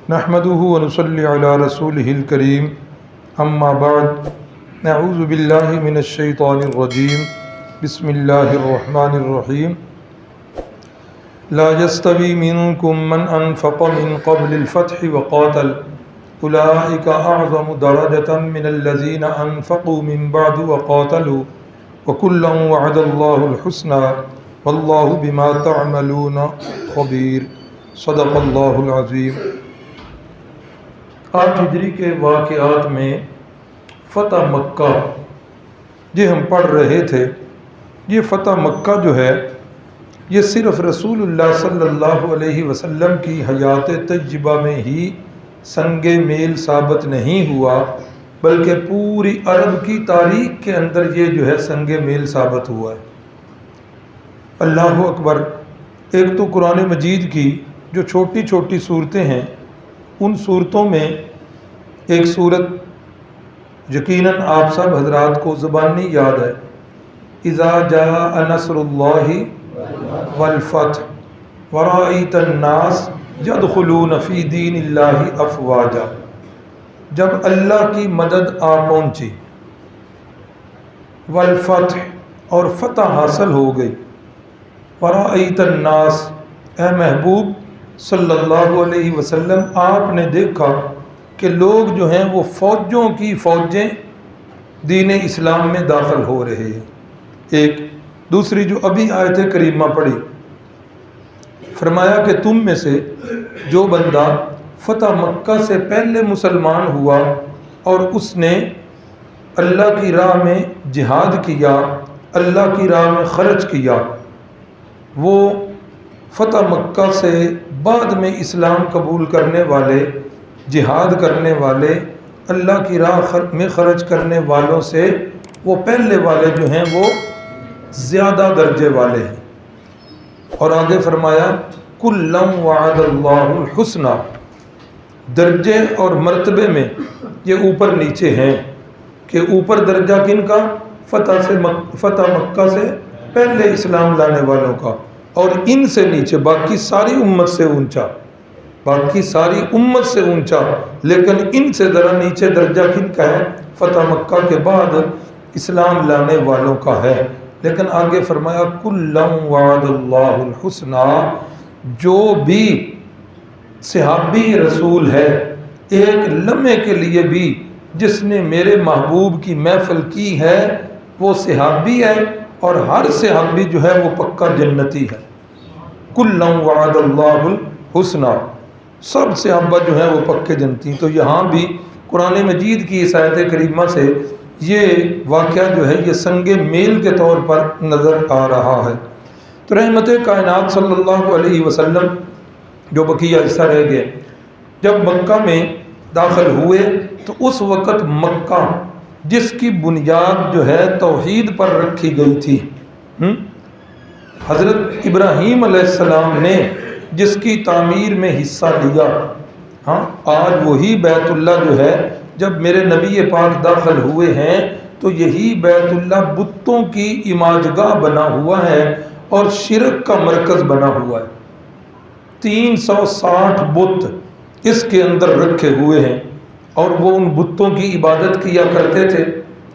نحمده ونصلي على رسوله الكريم اما بعد نعوذ بالله من الشيطان الرجيم بسم الله الرحمن الرحيم لا يستوي منكم من أنفق من قبل الفتح وقاتل أولئك أعظم درجة من الذين أنفقوا من بعد وقاتلوا وكلا وعد الله الحسنى والله بما تعملون خبير صدق اللہ العظیم۔ 8 ہجری کے واقعات میں فتح مکہ یہ ہم پڑھ رہے تھے۔ یہ فتح مکہ جو ہے یہ صرف رسول اللہ صلی اللہ علیہ وسلم کی حیات طیبہ میں ہی سنگ میل ثابت نہیں ہوا، بلکہ پوری عرب کی تاریخ کے اندر یہ جو ہے سنگ میل ثابت ہوا ہے۔ اللہ اکبر۔ ایک تو قرآن مجید کی جو چھوٹی چھوٹی صورتیں ہیں، ان صورتوں میں ایک صورت یقیناً آپ سب حضرات کو زبانی یاد ہے، اذا جاء نصر اللہ والفتح ورأیت الناس یدخلون فی دین اللہ افواجا۔ جب اللہ کی مدد آ پہنچی، والفتح اور فتح حاصل ہو گئی، ورأیت الناس اے محبوب صلی اللہ علیہ وسلم آپ نے دیکھا کہ لوگ جو ہیں وہ فوجوں کی فوجیں دین اسلام میں داخل ہو رہے ہیں۔ ایک دوسری جو ابھی آیت کریمہ پڑھی، فرمایا کہ تم میں سے جو بندہ فتح مکہ سے پہلے مسلمان ہوا اور اس نے اللہ کی راہ میں جہاد کیا، اللہ کی راہ میں خرچ کیا، وہ فتح مکہ سے بعد میں اسلام قبول کرنے والے، جہاد کرنے والے، اللہ کی راہ میں خرچ کرنے والوں سے وہ پہلے والے جو ہیں وہ زیادہ درجے والے ہیں۔ اور آگے فرمایا کُلًّا وعد اللہ الحسنى، درجے اور مرتبے میں یہ اوپر نیچے ہیں کہ اوپر درجہ کن کا؟ فتح مکہ سے پہلے اسلام لانے والوں کا، اور ان سے نیچے باقی ساری امت سے اونچا، باقی ساری امت سے اونچا، لیکن ان سے ذرا نیچے درجہ کن کا ہے؟ فتح مکہ کے بعد اسلام لانے والوں کا ہے۔ لیکن آگے فرمایا کُلًّا وعد اللہ الحسنى، جو بھی صحابی رسول ہے ایک لمحے کے لیے بھی جس نے میرے محبوب کی محفل کی ہے وہ صحابی ہے، اور ہر صحابی جو ہے وہ پکا جنتی ہے۔ کُلًّا وعد اللہ الحسنى، سب صحابہ جو ہیں وہ پکے جنتی۔ تو یہاں بھی قرآن مجید کی اس آیت کریمہ سے یہ واقعہ جو ہے یہ سنگ میل کے طور پر نظر آ رہا ہے۔ تو رحمت کائنات صلی اللہ علیہ وسلم جو بقیہ حصہ رہ گئے، جب مکہ میں داخل ہوئے تو اس وقت مکہ جس کی بنیاد جو ہے توحید پر رکھی گئی تھی، حضرت ابراہیم علیہ السلام نے جس کی تعمیر میں حصہ لیا، آج وہی بیت اللہ جو ہے، جب میرے نبی پاک داخل ہوئے ہیں تو یہی بیت اللہ بتوں کی عمارتگاہ بنا ہوا ہے اور شرک کا مرکز بنا ہوا ہے۔ 360 بت اس کے اندر رکھے ہوئے ہیں، اور وہ ان بتوں کی عبادت کیا کرتے تھے،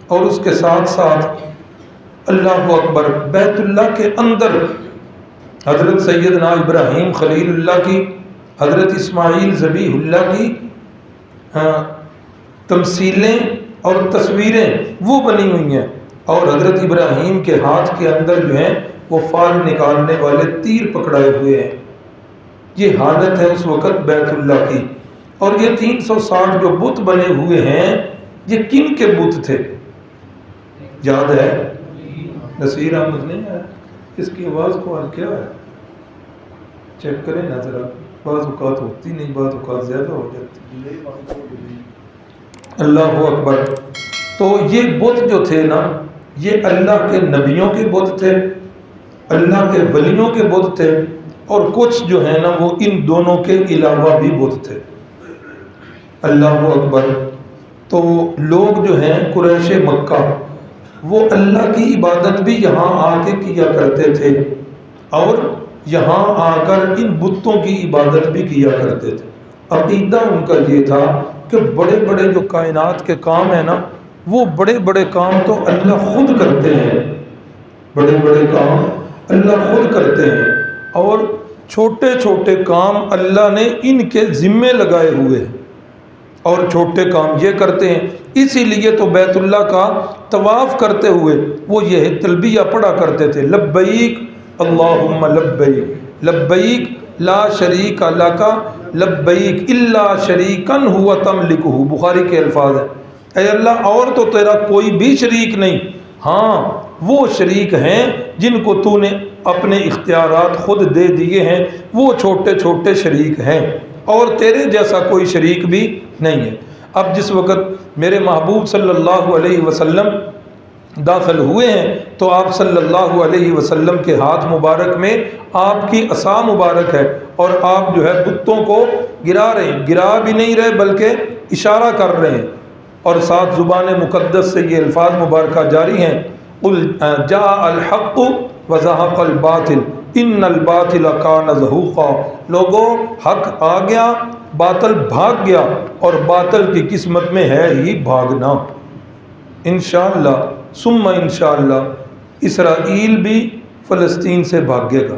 اور اس کے ساتھ ساتھ اللہ اکبر بیت اللہ کے اندر حضرت سیدنا ابراہیم خلیل اللہ کی، حضرت اسماعیل ذبیح اللہ کی تمثیلیں اور تصویریں وہ بنی ہوئی ہیں، اور حضرت ابراہیم کے ہاتھ کے اندر جو ہیں وہ فال نکالنے والے تیر پکڑائے ہوئے ہیں۔ یہ حالت ہے اس وقت بیت اللہ کی۔ اور یہ 360 جو بت بنے ہوئے ہیں یہ کن کے بت تھے؟ یاد ہے؟ نصیر احمد نہیں ہے؟ اس کی آواز کو حل کیا ہے؟ چیک کریں نا ذرا، بعض اوقات ہوتی نہیں، بعض اوقات زیادہ ہو جاتی۔ اللہ اکبر۔ تو یہ بت جو تھے نا یہ اللہ کے نبیوں کے بت تھے، اللہ کے ولیوں کے بت تھے، اور کچھ جو ہے نا وہ ان دونوں کے علاوہ بھی بت تھے۔ اللہ اکبر۔ تو لوگ جو ہیں قریش مکہ وہ اللہ کی عبادت بھی یہاں آ کے کیا کرتے تھے، اور یہاں آ کر ان بتوں کی عبادت بھی کیا کرتے تھے۔ عقیدہ ان کا یہ تھا کہ بڑے بڑے جو کائنات کے کام ہیں نا، وہ بڑے بڑے کام تو اللہ خود کرتے ہیں، بڑے بڑے کام اللہ خود کرتے ہیں، اور چھوٹے چھوٹے کام اللہ نے ان کے ذمے لگائے ہوئے ہیں، اور چھوٹے کام یہ کرتے ہیں۔ اسی لیے تو بیت اللہ کا طواف کرتے ہوئے وہ یہ تلبیہ پڑھا کرتے تھے، لبیک اللہم لبیک، لبیک لا شریک لک لبیک الا شریکا ہوا تملکہ، بخاری کے الفاظ ہیں، اے اللہ اور تو تیرا کوئی بھی شریک نہیں، ہاں وہ شریک ہیں جن کو تو نے اپنے اختیارات خود دے دیے ہیں، وہ چھوٹے چھوٹے شریک ہیں، اور تیرے جیسا کوئی شریک بھی نہیں ہے۔ اب جس وقت میرے محبوب صلی اللہ علیہ وسلم داخل ہوئے ہیں تو آپ صلی اللہ علیہ وسلم کے ہاتھ مبارک میں آپ کی عصا مبارک ہے، اور آپ جو ہے بتوں کو گرا رہے ہیں، گرا بھی نہیں رہے بلکہ اشارہ کر رہے ہیں، اور ساتھ زبان مقدس سے یہ الفاظ مبارکہ جاری ہیں، قل جاء الحق وزهق الباطل ان الباطل کان زہوقا، لوگوں حق آ گیا باطل بھاگ گیا، اور باطل کی قسمت میں ہے ہی بھاگنا۔ انشاءاللہ ثم انشاءاللہ اسرائیل بھی فلسطین سے بھاگے گا،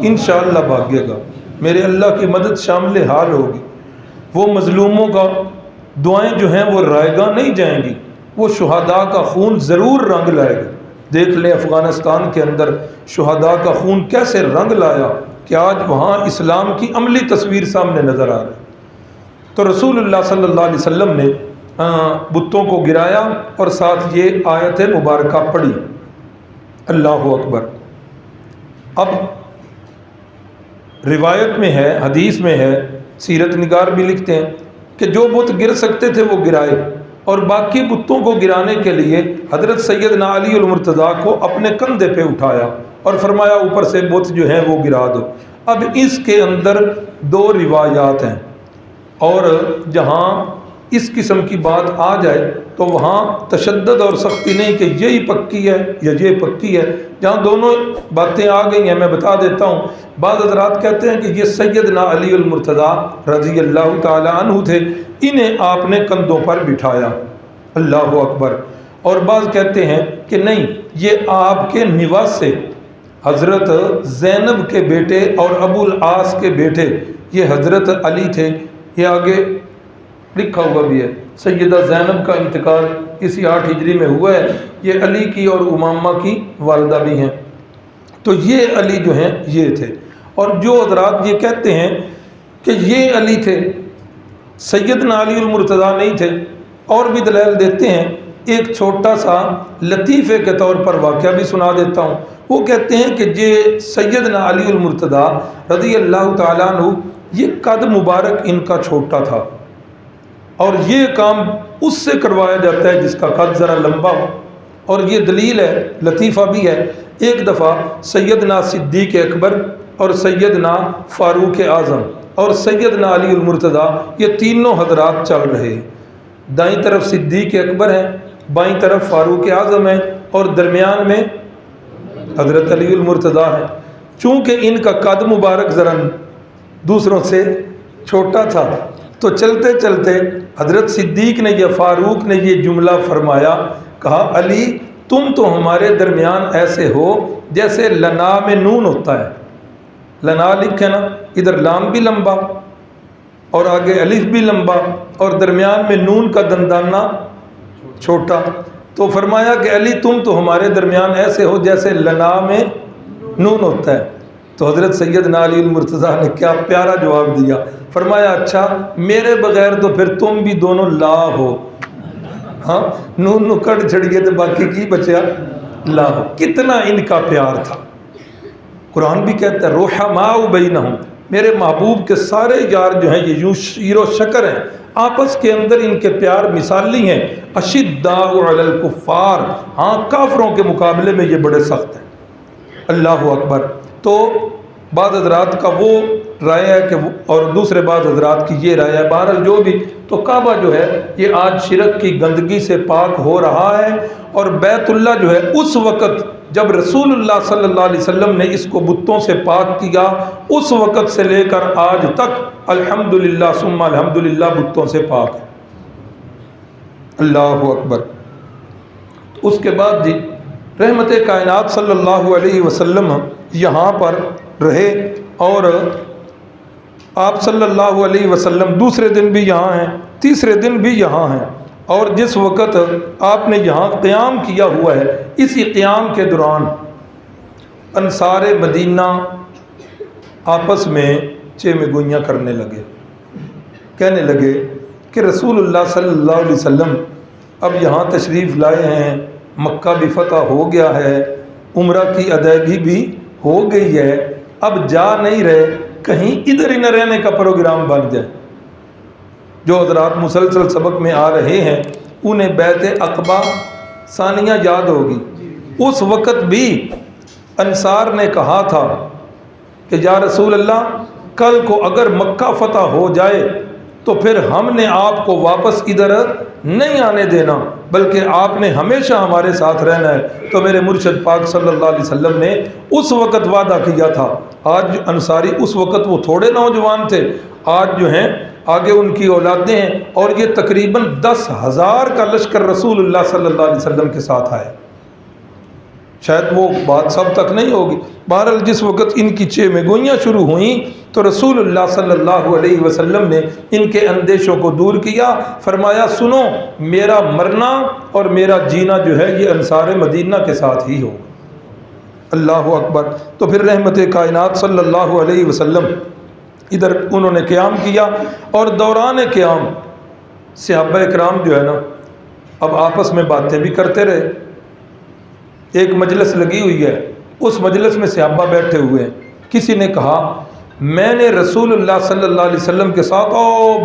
انشاءاللہ بھاگے گا، میرے اللہ کی مدد شامل حال ہوگی، وہ مظلوموں کا دعائیں جو ہیں وہ رائگاں نہیں جائیں گی، وہ شہداء کا خون ضرور رنگ لائے گا۔ دیکھ لیں افغانستان کے اندر شہداء کا خون کیسے رنگ لایا کہ آج وہاں اسلام کی عملی تصویر سامنے نظر آ رہی۔ تو رسول اللہ صلی اللہ علیہ وسلم نے بتوں کو گرایا اور ساتھ یہ آیت مبارکہ پڑھی، اللہ اکبر۔ اب روایت میں ہے، حدیث میں ہے، سیرت نگار بھی لکھتے ہیں کہ جو بت گر سکتے تھے وہ گرائے، اور باقی بتوں کو گرانے کے لیے حضرت سیدنا علی المرتضیٰ کو اپنے کندھے پہ اٹھایا اور فرمایا اوپر سے بت جو ہیں وہ گرا دو۔ اب اس کے اندر دو روایات ہیں، اور جہاں اس قسم کی بات آ جائے تو وہاں تشدد اور سختی نہیں کہ یہی پکی ہے یا یہ پکی ہے، جہاں دونوں باتیں آ گئی ہیں میں بتا دیتا ہوں۔ بعض حضرات کہتے ہیں کہ یہ سیدنا علی المرتضیٰ رضی اللہ تعالی عنہ تھے، انہیں آپ نے کندھوں پر بٹھایا، اللہ اکبر۔ اور بعض کہتے ہیں کہ نہیں، یہ آپ کے نواسے حضرت زینب کے بیٹے اور ابو العاص کے بیٹے یہ حضرت علی تھے۔ یہ آگے لکھا ہوا بھی ہے، سیدہ زینب کا انتقال اسی 8 ہجری میں ہوا ہے، یہ علی کی اور امامہ کی والدہ بھی ہیں، تو یہ علی جو ہیں یہ تھے۔ اور جو حضرات یہ کہتے ہیں کہ یہ علی تھے، سیدنا علی المرتضیٰ نہیں تھے، اور بھی دلائل دیتے ہیں۔ ایک چھوٹا سا لطیفے کے طور پر واقعہ بھی سنا دیتا ہوں۔ وہ کہتے ہیں کہ یہ سیدنا علی المرتضیٰ رضی اللہ تعالیٰ عنہ، یہ قد مبارک ان کا چھوٹا تھا، اور یہ کام اس سے کروایا جاتا ہے جس کا قد ذرا لمبا ہو، اور یہ دلیل ہے، لطیفہ بھی ہے۔ ایک دفعہ سیدنا صدیق اکبر اور سیدنا فاروق اعظم اور سیدنا علی المرتضیٰ یہ تینوں حضرات چل رہے، دائیں طرف صدیق اکبر ہیں، بائیں طرف فاروق اعظم ہیں، اور درمیان میں حضرت علی المرتضیٰ ہیں۔ چونکہ ان کا قد مبارک ذرا دوسروں سے چھوٹا تھا، تو چلتے چلتے حضرت صدیق نے یا فاروق نے یہ جملہ فرمایا، کہا علی تم تو ہمارے درمیان ایسے ہو جیسے لنا میں نون ہوتا ہے، لنا لکھے نا، ادھر لام بھی لمبا اور آگے الف بھی لمبا اور درمیان میں نون کا دندانہ چھوٹا، تو فرمایا کہ علی تم تو ہمارے درمیان ایسے ہو جیسے لنا میں نون ہوتا ہے۔ تو حضرت سیدنا علی المرتضیٰ نے کیا پیارا جواب دیا، فرمایا اچھا میرے بغیر تو پھر تم بھی دونوں لا ہو، ہاں نون نکڑ چھڑیے تو باقی کی بچیا لا ہو۔ کتنا ان کا پیار تھا، قرآن بھی کہتا ہے رحماء بینہم، میرے محبوب کے سارے یار جو ہیں یہ یوں شیر و شکر ہیں، آپس کے اندر ان کے پیار مثالی ہیں، اشداء علی الکفار، ہاں کافروں کے مقابلے میں یہ بڑے سخت ہیں، اللہ اکبر۔ تو بعض حضرات کا وہ رائے ہے کہ اور دوسرے بعض حضرات کی یہ رائے ہے، بہرحال جو بھی، تو کعبہ جو ہے یہ آج شرک کی گندگی سے پاک ہو رہا ہے، اور بیت اللہ جو ہے اس وقت جب رسول اللہ صلی اللہ علیہ وسلم نے اس کو بتوں سے پاک کیا، اس وقت سے لے کر آج تک الحمدللہ ثم الحمدللہ بتوں سے پاک ہے۔ اللہ اکبر۔ اس کے بعد جی رحمت کائنات صلی اللہ علیہ وسلم یہاں پر رہے، اور آپ صلی اللہ علیہ وسلم دوسرے دن بھی یہاں ہیں، تیسرے دن بھی یہاں ہیں، اور جس وقت آپ نے یہاں قیام کیا ہوا ہے، اسی قیام کے دوران انصار مدینہ آپس میں چیمے گوئیاں کرنے لگے، کہنے لگے کہ رسول اللہ صلی اللہ علیہ وسلم اب یہاں تشریف لائے ہیں، مکہ بھی فتح ہو گیا ہے، عمرہ کی ادائیگی بھی ہو گئی ہے، اب جا نہیں رہے، کہیں ادھر ہی نہ رہنے کا پروگرام بن جائے۔ جو حضرات مسلسل سبق میں آ رہے ہیں انہیں بیعت عقبہ ثانیہ یاد ہوگی، اس وقت بھی انصار نے کہا تھا کہ یا رسول اللہ کل کو اگر مکہ فتح ہو جائے تو پھر ہم نے آپ کو واپس ادھر نہیں آنے دینا، بلکہ آپ نے ہمیشہ ہمارے ساتھ رہنا ہے۔ تو میرے مرشد پاک صلی اللہ علیہ وسلم نے اس وقت وعدہ کیا تھا، آج انصاری اس وقت وہ تھوڑے نوجوان تھے، آج جو ہیں آگے ان کی اولادیں ہیں، اور یہ تقریباً 10,000 کا لشکر رسول اللہ صلی اللہ علیہ وسلم کے ساتھ آئے۔ شاید وہ بات سب تک نہیں ہوگی، بہرحال جس وقت ان کی چیمے گوئیاں شروع ہوئیں تو رسول اللہ صلی اللہ علیہ وسلم نے ان کے اندیشوں کو دور کیا، فرمایا سنو میرا مرنا اور میرا جینا جو ہے یہ انصار مدینہ کے ساتھ ہی ہوگا۔ اللہ اکبر۔ تو پھر رحمت کائنات صلی اللہ علیہ وسلم ادھر انہوں نے قیام کیا، اور دوران قیام صحابہ اکرام جو ہے نا اب آپس میں باتیں بھی کرتے رہے۔ ایک مجلس لگی ہوئی ہے، اس مجلس میں صحابہ بیٹھے ہوئے ہیں، کسی نے کہا میں نے رسول اللہ صلی اللہ علیہ وسلم کے ساتھ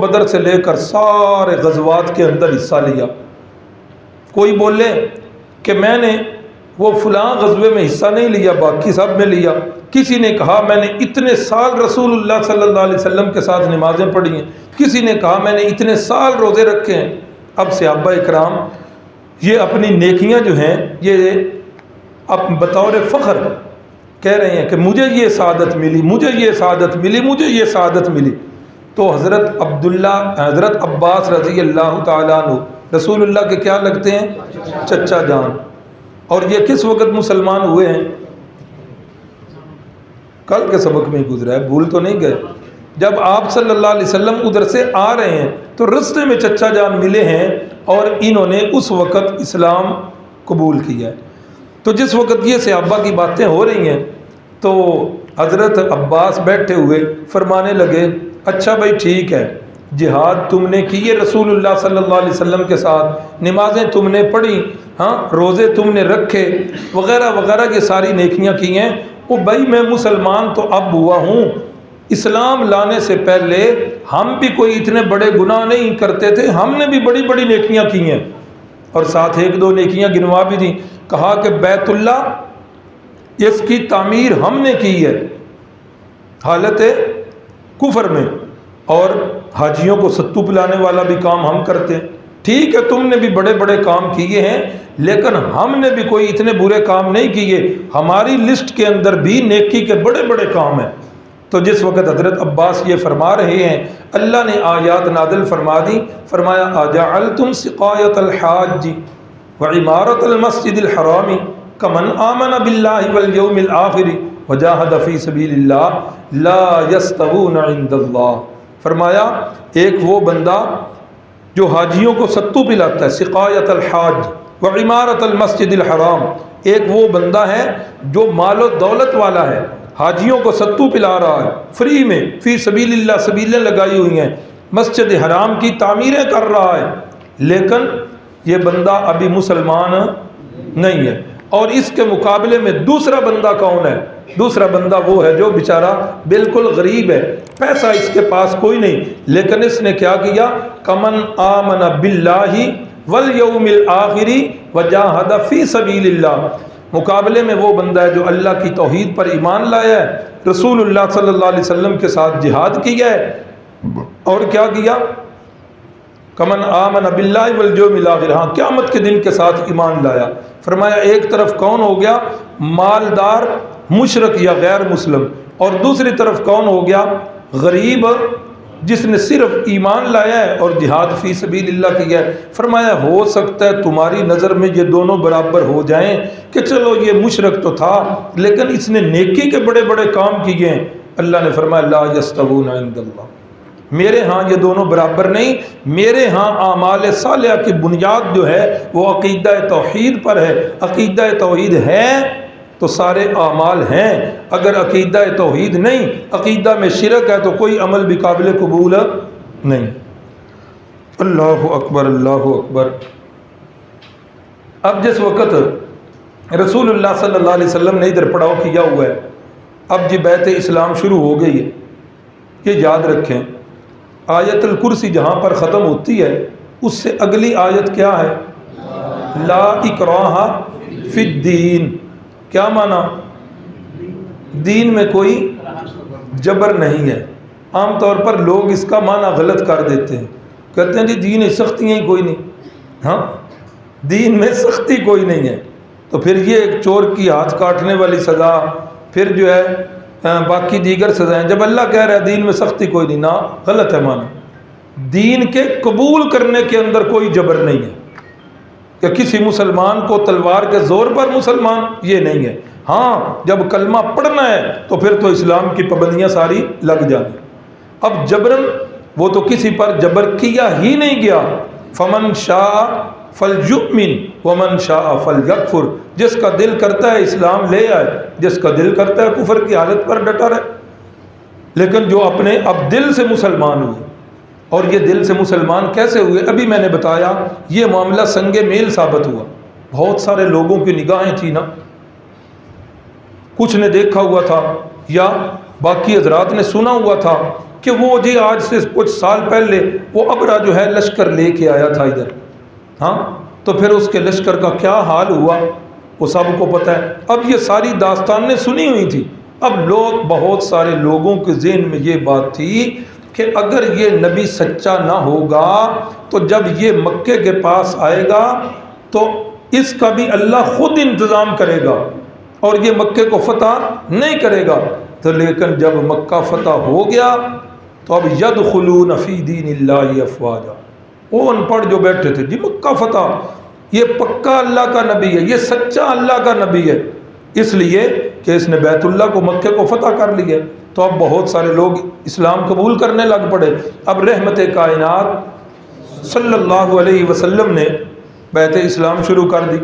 بدر سے لے کر سارے غزوات کے اندر حصہ لیا۔ کوئی بولے کہ میں نے وہ فلاں غزوے میں حصہ نہیں لیا، باقی سب میں لیا۔ کسی نے کہا میں نے اتنے سال رسول اللہ صلی اللہ علیہ وسلم کے ساتھ نمازیں پڑھی ہیں، کسی نے کہا میں نے اتنے سال روزے رکھے ہیں۔ اب صحابہ اکرام یہ اپنی نیکیاں جو ہیں یہ اب بطور فخر کہہ رہے ہیں کہ مجھے یہ سعادت ملی، مجھے یہ سعادت ملی، مجھے یہ سعادت ملی۔ تو حضرت عباس رضی اللہ تعالیٰ عنہ رسول اللہ کے کیا لگتے ہیں؟ چچا جان، اور یہ کس وقت مسلمان ہوئے ہیں؟ کل کے سبق میں ہی گزرا ہے، بھول تو نہیں گئے۔ جب آپ صلی اللہ علیہ وسلم ادھر سے آ رہے ہیں تو رستے میں چچا جان ملے ہیں، اور انہوں نے اس وقت اسلام قبول کیا ہے۔ تو جس وقت یہ صحابہ کی باتیں ہو رہی ہیں تو حضرت عباس بیٹھے ہوئے فرمانے لگے اچھا بھائی ٹھیک ہے، جہاد تم نے کیے رسول اللہ صلی اللہ علیہ وسلم کے ساتھ، نمازیں تم نے پڑھی، ہاں روزے تم نے رکھے وغیرہ وغیرہ، یہ ساری نیکیاں کی ہیں۔ وہ بھائی میں مسلمان تو اب ہوا ہوں، اسلام لانے سے پہلے ہم بھی کوئی اتنے بڑے گناہ نہیں کرتے تھے، ہم نے بھی بڑی بڑی نیکیاں کی ہیں، اور ساتھ ایک دو نیکیاں گنوا بھی دیں۔ کہا کہ بیت اللہ اس کی تعمیر ہم نے کی ہے حالت کفر میں، اور حاجیوں کو ستو پلانے والا بھی کام ہم کرتے ہیں۔ ٹھیک ہے تم نے بھی بڑے بڑے کام کیے ہیں، لیکن ہم نے بھی کوئی اتنے برے کام نہیں کیے، ہماری لسٹ کے اندر بھی نیکی کے بڑے بڑے کام ہیں۔ تو جس وقت حضرت عباس یہ فرما رہے ہیں اللہ نے آیات نازل فرما دی، فرمایا اجعلتم سقایۃ الحاج وعمارۃ المسجد الحرام کمن آمن باللہ والیوم الآخر وجاہد فی سبیل اللہ لا یستوون عند اللہ۔ فرمایا ایک وہ بندہ جو حاجیوں کو ستو پلاتا ہے، سقایۃ الحاج وعمارۃ المسجد الحرام، ایک وہ بندہ ہے جو مال و دولت والا ہے، حاجیوں کو ستو پلا رہا ہے فری میں، فی سبیل اللہ سبیلیں لگائی ہوئی ہیں، مسجد حرام کی تعمیریں کر رہا ہے، لیکن یہ بندہ ابھی مسلمان نہیں ہے۔ اور اس کے مقابلے میں دوسرا بندہ کون ہے؟ دوسرا بندہ وہ ہے جو بیچارہ بالکل غریب ہے، پیسہ اس کے پاس کوئی نہیں، لیکن اس نے کیا کیا؟ کمن آمن باللہ والیوم الآخر وجاہد فی سبیل اللہ، مقابلے میں وہ بندہ ہے جو اللہ کی توحید پر ایمان لایا ہے، رسول اللہ صلی اللہ علیہ وسلم کے ساتھ جہاد کیا ہے، اور کیا کیا؟ کمن آمن باللہ والیوم الآخر، ہاں قیامت کے دن کے ساتھ ایمان لایا۔ فرمایا ایک طرف کون ہو گیا؟ مالدار مشرک یا غیر مسلم، اور دوسری طرف کون ہو گیا؟ غریب جس نے صرف ایمان لایا ہے اور جہاد فی سبیل اللہ کیا ہے۔ فرمایا ہو سکتا ہے تمہاری نظر میں یہ دونوں برابر ہو جائیں کہ چلو یہ مشرک تو تھا لیکن اس نے نیکی کے بڑے بڑے کام کیے ہیں۔ اللہ نے فرمایا لا یستوون عند اللہ، میرے ہاں یہ دونوں برابر نہیں، میرے ہاں اعمال صالحہ کی بنیاد جو ہے وہ عقیدہ توحید پر ہے۔ عقیدہ توحید ہے تو سارے اعمال ہیں، اگر عقیدہ توحید نہیں، عقیدہ میں شرک ہے تو کوئی عمل بھی قابل قبول نہیں۔ اللہ اکبر اللہ اکبر۔ اب جس وقت رسول اللہ صلی اللہ علیہ وسلم نے ادھر پڑاؤ کیا ہوا ہے، اب جی بیعت اسلام شروع ہو گئی ہے، یہ یاد رکھیں آیت الکرسی جہاں پر ختم ہوتی ہے اس سے اگلی آیت کیا ہے؟ لا اکراہ فی الدین۔ کیا معنی؟ دین میں کوئی جبر نہیں ہے۔ عام طور پر لوگ اس کا معنی غلط کر دیتے ہیں، کہتے ہیں جی دین میں سختیاں ہی کوئی نہیں۔ ہاں دین میں سختی کوئی نہیں ہے، تو پھر یہ ایک چور کی ہاتھ کاٹنے والی سزا، پھر جو ہے باقی دیگر سزائیں، جب اللہ کہہ رہا ہے دین میں سختی کوئی نہیں، نہ غلط ہے معنی۔ دین کے قبول کرنے کے اندر کوئی جبر نہیں ہے کہ کسی مسلمان کو تلوار کے زور پر مسلمان، یہ نہیں ہے۔ ہاں جب کلمہ پڑھنا ہے تو پھر تو اسلام کی پابندیاں ساری لگ جانی۔ اب جبرن وہ تو کسی پر جبر کیا ہی نہیں گیا۔ فمن شاء فلیؤمن ومن شاء فلیکفر، جس کا دل کرتا ہے اسلام لے آئے، جس کا دل کرتا ہے کفر کی حالت پر ڈٹا رہے۔ لیکن جو اپنے اب دل سے مسلمان ہوئے، اور یہ دل سے مسلمان کیسے ہوئے؟ ابھی میں نے بتایا یہ معاملہ سنگ میل ثابت ہوا۔ بہت سارے لوگوں کی نگاہیں تھیں نا، کچھ نے دیکھا ہوا تھا یا باقی حضرات نے سنا ہوا تھا کہ وہ جی آج سے کچھ سال پہلے وہ ابرا جو ہے لشکر لے کے آیا تھا ادھر، ہاں تو پھر اس کے لشکر کا کیا حال ہوا وہ سب کو پتہ ہے۔ اب یہ ساری داستانیں سنی ہوئی تھی۔ اب لوگ بہت سارے لوگوں کے ذہن میں یہ بات تھی کہ اگر یہ نبی سچا نہ ہوگا تو جب یہ مکے کے پاس آئے گا تو اس کا بھی اللہ خود انتظام کرے گا اور یہ مکے کو فتح نہیں کرے گا۔ تو لیکن جب مکہ فتح ہو گیا تو اب یدخلون فی دین اللہ افواجا، وہ ان پڑھ جو بیٹھے تھے جی مکہ فتح، یہ پکا اللہ کا نبی ہے، یہ سچا اللہ کا نبی ہے، اس لیے کہ اس نے بیت اللہ کو مکے کو فتح کر لیا، تو اب بہت سارے لوگ اسلام قبول کرنے لگ پڑے۔ اب رحمت کائنات صلی اللہ علیہ وسلم نے بیعت اسلام شروع کر دی،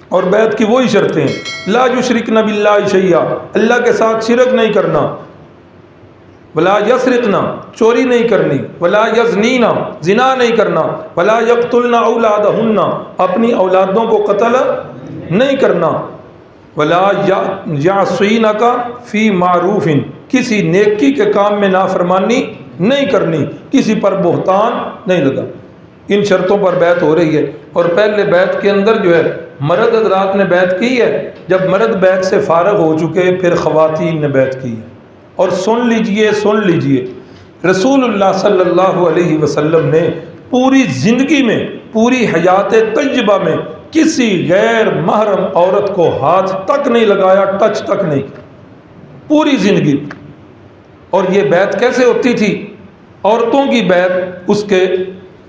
اور بیعت کی وہی شرطیں، لا یشرکن باللہ شیئا، اللہ کے ساتھ شرک نہیں کرنا، ولا یسرقنا، چوری نہیں کرنی، ولا یزنینا، زنا نہیں کرنا، ولا یقتلن اولادہن، اپنی اولادوں کو قتل نہیں کرنا، ولا یعصینک فی معروف، کسی نیکی کے کام میں نافرمانی نہیں کرنی، کسی پر بہتان نہیں لگا۔ ان شرطوں پر بیعت ہو رہی ہے، اور پہلے بیعت کے اندر جو ہے مرد حضرات نے بیعت کی ہے، جب مرد بیعت سے فارغ ہو چکے پھر خواتین نے بیعت کی ہے۔ اور سن لیجئے رسول اللہ صلی اللہ علیہ وسلم نے پوری زندگی میں، پوری حیات طیبہ میں کسی غیر محرم عورت کو ہاتھ تک نہیں لگایا، ٹچ تک نہیں کیا پوری زندگی۔ اور یہ بیعت کیسے ہوتی تھی؟ عورتوں کی بیعت، اس کے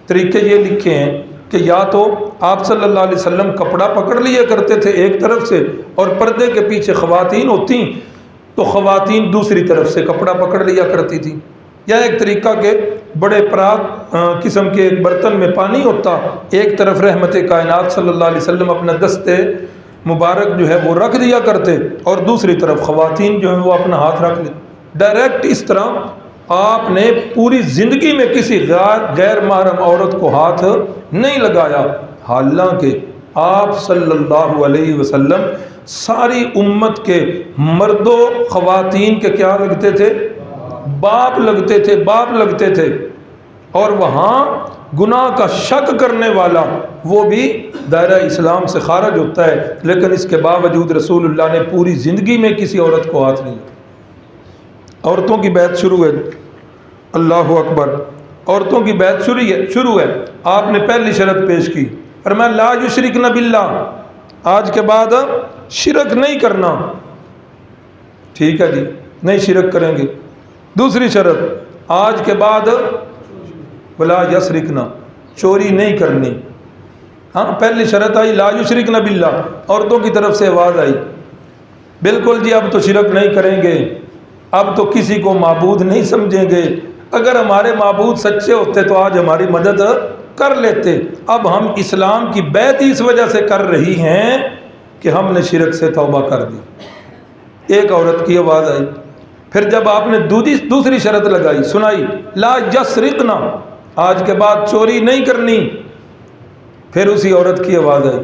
طریقے یہ لکھے ہیں کہ یا تو آپ صلی اللہ علیہ وسلم کپڑا پکڑ لیا کرتے تھے ایک طرف سے، اور پردے کے پیچھے خواتین ہوتی تو خواتین دوسری طرف سے کپڑا پکڑ لیا کرتی تھی، یا ایک طریقہ کے بڑے پراگ قسم کے ایک برتن میں پانی ہوتا، ایک طرف رحمت کائنات صلی اللہ علیہ وسلم اپنا دستے مبارک جو ہے وہ رکھ دیا کرتے، اور دوسری طرف خواتین جو ہیں وہ اپنا ہاتھ رکھ لیں ڈائریکٹ۔ اس طرح آپ نے پوری زندگی میں کسی غیر محرم عورت کو ہاتھ نہیں لگایا، حالانکہ آپ صلی اللہ علیہ وسلم ساری امت کے مرد و خواتین کے کیا لگتے تھے؟ باپ لگتے تھے، اور وہاں گناہ کا شک کرنے والا وہ بھی دائرہ اسلام سے خارج ہوتا ہے، لیکن اس کے باوجود رسول اللہ نے پوری زندگی میں کسی عورت کو ہاتھ نہیں لگایا۔ عورتوں کی بیعت شروع ہے، اللہ اکبر، عورتوں کی بیعت شروع ہے۔ آپ نے پہلی شرط پیش کی، فرمایا لا یشرکن باللہ، آج کے بعد شرک نہیں کرنا. ٹھیک ہے جی, نہیں شرک کریں گے. دوسری شرط, آج کے بعد ولا یسرکنا, چوری نہیں کرنی. ہاں, پہلی شرط آئی لا یشرکن باللہ, عورتوں کی طرف سے آواز آئی, بالکل جی اب تو شرک نہیں کریں گے, اب تو کسی کو معبود نہیں سمجھیں گے. اگر ہمارے معبود سچے ہوتے تو آج ہماری مدد کر لیتے. اب ہم اسلام کی بیعت اس وجہ سے کر رہی ہیں کہ ہم نے شرک سے توبہ کر دی. ایک عورت کی آواز آئی. پھر جب آپ نے دوسری شرط لگائی, سنائی لا یسرقنا, آج کے بعد چوری نہیں کرنی, پھر اسی عورت کی آواز آئی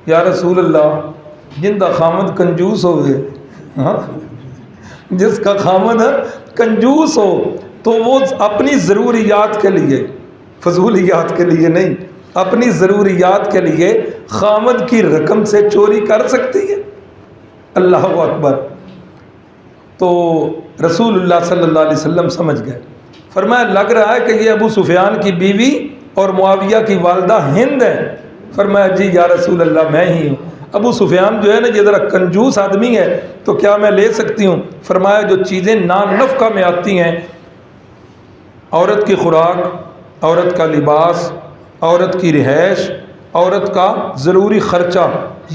یا رسول اللہ, جن کا خامد کنجوس ہو گئے, ہاں جس کا خامد کنجوس ہو تو وہ اپنی ضروریات کے لیے, فضولیات کے لیے نہیں, اپنی ضروریات کے لیے خامد کی رقم سے چوری کر سکتی ہے. اللہ اکبر. تو رسول اللہ صلی اللہ علیہ وسلم سمجھ گئے. فرمایا لگ رہا ہے کہ یہ ابو سفیان کی بیوی اور معاویہ کی والدہ ہند ہے. فرمایا جی یا رسول اللہ میں ہی ہوں. ابو سفیان جو ہے نا یہ ذرا کنجوس آدمی ہے, تو کیا میں لے سکتی ہوں؟ فرمایا جو چیزیں نان نفقہ میں آتی ہیں, عورت کی خوراک, عورت کا لباس, عورت کی رہائش, عورت کا ضروری خرچہ,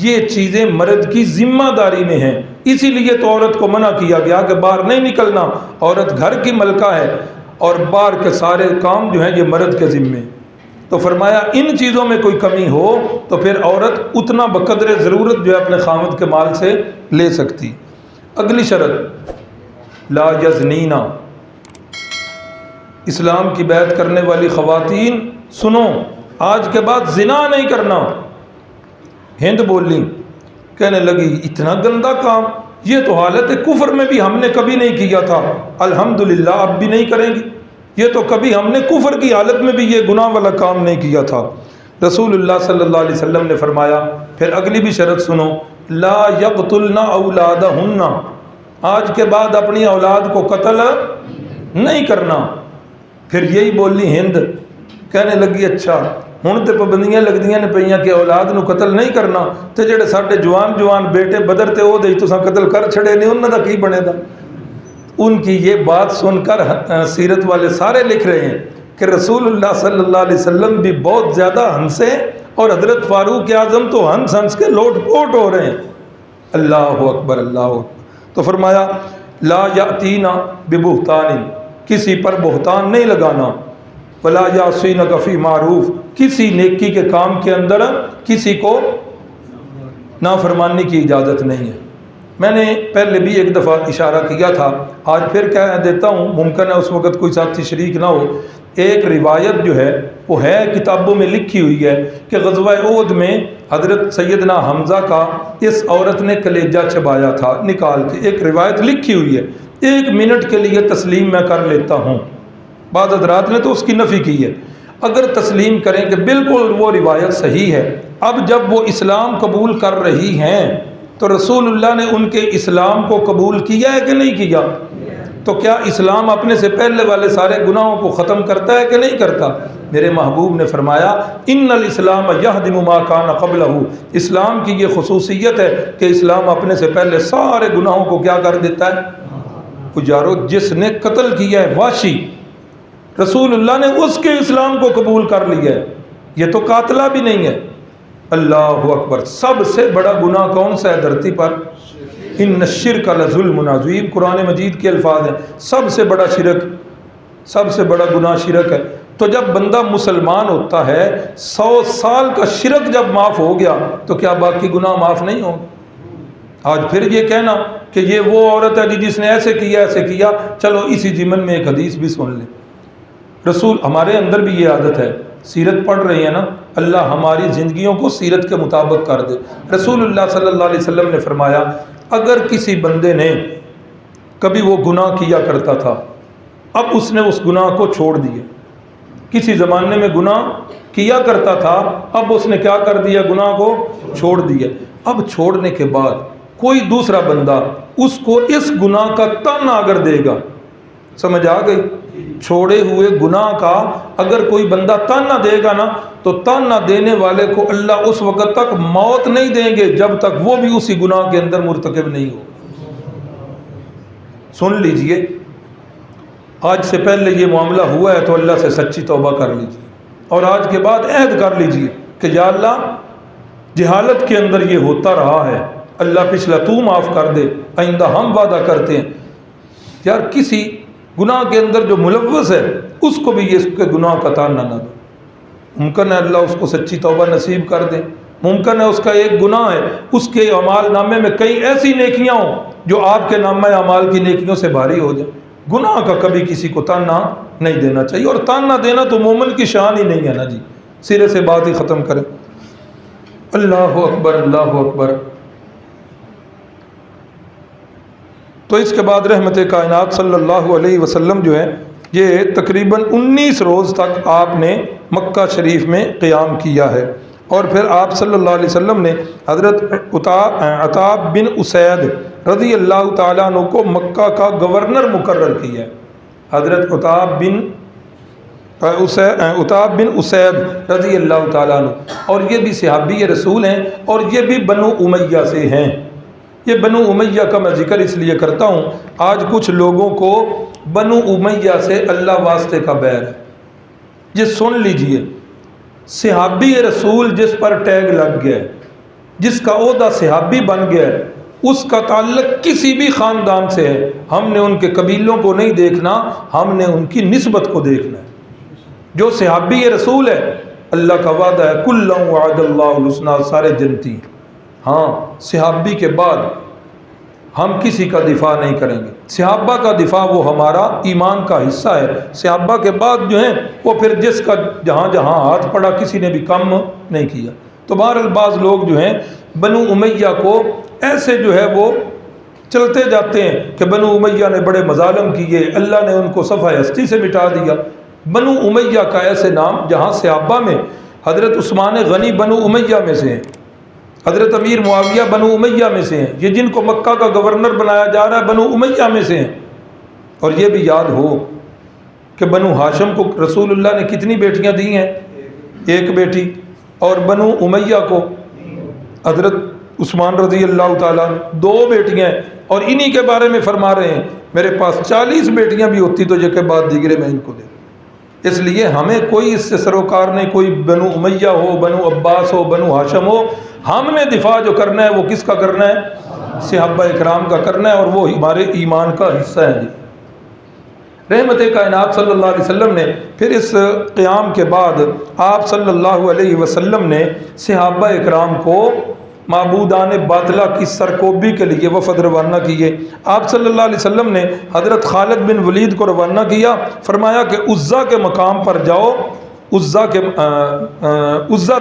یہ چیزیں مرد کی ذمہ داری میں ہیں. اسی لیے تو عورت کو منع کیا گیا کہ باہر نہیں نکلنا, عورت گھر کی ملکہ ہے اور باہر کے سارے کام جو ہیں یہ مرد کے ذمے. تو فرمایا ان چیزوں میں کوئی کمی ہو تو پھر عورت اتنا بقدر ضرورت جو ہے اپنے خامد کے مال سے لے سکتی. اگلی شرط لا یزنینا, اسلام کی بیعت کرنے والی خواتین سنو, آج کے بعد زنا نہیں کرنا. ہند بولی, کہنے لگی اتنا گندا کام, یہ تو حالت کفر میں بھی ہم نے کبھی نہیں کیا تھا, الحمدللہ اب بھی نہیں کریں گی. یہ تو کبھی ہم نے کفر کی حالت میں بھی یہ گناہ والا کام نہیں کیا تھا. رسول اللہ صلی اللہ علیہ وسلم نے فرمایا پھر اگلی بھی شرط سنو, لا یقتلن اولادہن, آج کے بعد اپنی اولاد کو قتل نہیں کرنا. پھر یہی بولی ہند, کہنے لگی اچھا ہن تے پابندیاں لگدیاں نے پئیاں کہ اولاد نو قتل نہیں کرنا, تے جڑے ساڈے جوان بیٹے بدر تے او دے تساں قتل کر چھڑے نے, انہاں دا کی بنے دا؟ ان کی یہ بات سن کر سیرت والے سارے لکھ رہے ہیں کہ رسول اللہ صلی اللہ علیہ وسلم بھی بہت زیادہ ہنسے اور حضرت فاروق اعظم تو ہنس ہنس کے لوٹ پوٹ ہو رہے ہیں. اللہ اکبر اللہ اکبر. تو فرمایا لا یاتینا ببہتان, کسی پر بہتان نہیں لگانا, ولا یعصینک فی معروف, کسی نیکی کے کام کے اندر کسی کو نافرمانی کی اجازت نہیں ہے. میں نے پہلے بھی ایک دفعہ اشارہ کیا تھا, آج پھر کہہ دیتا ہوں, ممکن ہے اس وقت کوئی ساتھی شریک نہ ہو. ایک روایت جو ہے وہ ہے کتابوں میں لکھی ہوئی ہے کہ غزوہ احد میں حضرت سیدنا حمزہ کا اس عورت نے کلیجہ چبایا تھا نکال کے. ایک روایت لکھی ہوئی ہے, 1 منٹ کے لیے تسلیم میں کر لیتا ہوں. بعض حضرات نے تو اس کی نفی کی ہے. اگر تسلیم کریں کہ بالکل وہ روایت صحیح ہے, اب جب وہ اسلام قبول کر رہی ہیں تو رسول اللہ نے ان کے اسلام کو قبول کیا ہے کہ نہیں کیا؟ تو کیا اسلام اپنے سے پہلے والے سارے گناہوں کو ختم کرتا ہے کہ نہیں کرتا؟ میرے محبوب نے فرمایا ان الاسلام یہدم ما کان قبلہ, اسلام کی یہ خصوصیت ہے کہ اسلام اپنے سے پہلے سارے گناہوں کو کیا کر دیتا ہے؟ اجارو, جس نے قتل کیا ہے واشی, رسول اللہ نے اس کے اسلام کو قبول کر لیا ہے, یہ تو قاتلہ بھی نہیں ہے. اللہ اکبر. سب سے بڑا گناہ کون سا ہے دھرتی پر؟ ان الشرک لظلم عظیم, قرآن مجید کے الفاظ ہیں. سب سے بڑا شرک, سب سے بڑا گناہ شرک ہے. تو جب بندہ مسلمان ہوتا ہے, 100 سال کا شرک جب معاف ہو گیا تو کیا باقی گناہ معاف نہیں ہوں؟ آج پھر یہ کہنا کہ یہ وہ عورت ہے جس نے ایسے کیا, چلو اسی ضمن میں ایک حدیث بھی سن لیں. رسول, ہمارے اندر بھی یہ عادت ہے, سیرت پڑھ رہی ہیں نا, اللہ ہماری زندگیوں کو سیرت کے مطابق کر دے. رسول اللہ صلی اللہ علیہ وسلم نے فرمایا اگر کسی بندے نے کبھی وہ گناہ کیا کرتا تھا, اب اس نے اس گناہ کو چھوڑ دیا, کسی زمانے میں گناہ کیا کرتا تھا, اب اس نے کیا کر دیا؟ گناہ کو چھوڑ دیا. اب چھوڑنے کے بعد کوئی دوسرا بندہ اس کو اس گناہ کا تانا اگر دے گا, سمجھ آ گئی, چھوڑے ہوئے گناہ کا اگر کوئی بندہ تانا دے گا نا تو تانا دینے والے کو اللہ اس وقت تک موت نہیں دیں گے جب تک وہ بھی اسی گناہ کے اندر مرتکب نہیں ہو۔ سن لیجئے، آج سے پہلے یہ معاملہ ہوا ہے تو اللہ سے سچی توبہ کر لیجئے، اور آج کے بعد عہد کر لیجئے کہ یا اللہ جہالت کے اندر یہ ہوتا رہا ہے، اللہ پچھلا تو معاف کر دے، آئندہ ہم وعدہ کرتے ہیں یار کسی گناہ کے اندر جو ملوث ہے اس کو بھی یہ اس کے گناہ کا تانا نہ دو۔ ممکن ہے اللہ اس کو سچی توبہ نصیب کر دے، ممکن ہے اس کا ایک گناہ ہے اس کے اعمال نامے میں کئی ایسی نیکیاں ہوں جو آپ کے نامہ اعمال کی نیکیوں سے بھاری ہو جائیں۔ گناہ کا کبھی کسی کو تانا نہیں دینا چاہیے، اور تانا دینا تو مومن کی شان ہی نہیں ہے نا جی، سرے سے بات ہی ختم کریں۔ اللہ اکبر، اللہ اکبر۔ تو اس کے بعد رحمت کائنات صلی اللہ علیہ وسلم جو ہے یہ تقریباً 19 روز تک آپ نے مکہ شریف میں قیام کیا ہے، اور پھر آپ صلی اللہ علیہ وسلم نے حضرت عتاب بن اسید رضی اللہ تعالیٰ عنہ کو مکہ کا گورنر مقرر کیا ہے۔ حضرت عتاب بن اسید رضی اللہ تعالیٰ عنہ، اور یہ بھی صحابی رسول ہیں، اور یہ بھی بنو امیہ سے ہیں۔ یہ بنو امیہ کا میں ذکر اس لیے کرتا ہوں، آج کچھ لوگوں کو بنو امیہ سے اللہ واسطے کا بیر ہے۔ یہ سن لیجئے، صحابی رسول جس پر ٹیگ لگ گیا ہے، جس کا عہدہ صحابی بن گیا ہے، اس کا تعلق کسی بھی خاندان سے ہے، ہم نے ان کے قبیلوں کو نہیں دیکھنا، ہم نے ان کی نسبت کو دیکھنا ہے۔ جو صحابی رسول ہے، اللہ کا وعدہ ہے کُلًّا وعد اللہ الحسنی، سارے جنتی ہیں۔ ہاں، صحابی کے بعد ہم کسی کا دفاع نہیں کریں گے، صحابہ کا دفاع وہ ہمارا ایمان کا حصہ ہے، صحابہ کے بعد جو ہیں وہ پھر جس کا جہاں جہاں ہاتھ پڑا کسی نے بھی کم نہیں کیا۔ تو بہرحال بعض لوگ جو ہیں بنو امیہ کو ایسے جو ہے وہ چلتے جاتے ہیں کہ بنو امیہ نے بڑے مظالم کیے، اللہ نے ان کو صفحہ ہستی سے مٹا دیا۔ بنو امیہ کا ایسے نام جہاں صحابہ میں حضرت عثمان غنی بنو امیہ میں سے ہیں، حضرت امیر معاویہ بنو امیہ میں سے ہیں، یہ جن کو مکہ کا گورنر بنایا جا رہا ہے بنو امیہ میں سے ہیں۔ اور یہ بھی یاد ہو کہ بنو ہاشم کو رسول اللہ نے کتنی بیٹیاں دی ہیں؟ ایک بیٹی، اور بنو امیہ کو حضرت عثمان رضی اللہ تعالیٰ 2 بیٹیاں ہیں، اور انہی کے بارے میں فرما رہے ہیں میرے پاس 40 بیٹیاں بھی ہوتی تو یہ کے بعد دیگرے میں ان کو دے۔ اس لیے ہمیں کوئی اس سے سروکار نہیں، کوئی بنو امیہ ہو، بنو عباس ہو، بنو ہاشم ہو، ہم نے دفاع جو کرنا ہے وہ کس کا کرنا ہے؟ صحابہ اکرام کا کرنا ہے، اور وہ ہمارے ایمان کا حصہ ہے جی۔ رحمت کائنات صلی اللہ علیہ وسلم نے پھر اس قیام کے بعد آپ صلی اللہ علیہ وسلم نے صحابہ اکرام کو معبودان باطلہ کی سرکوبی کے لیے وفد روانہ کیے۔ آپ صلی اللہ علیہ وسلم نے حضرت خالد بن ولید کو روانہ کیا، فرمایا کہ عزا کے مقام پر جاؤ، عزا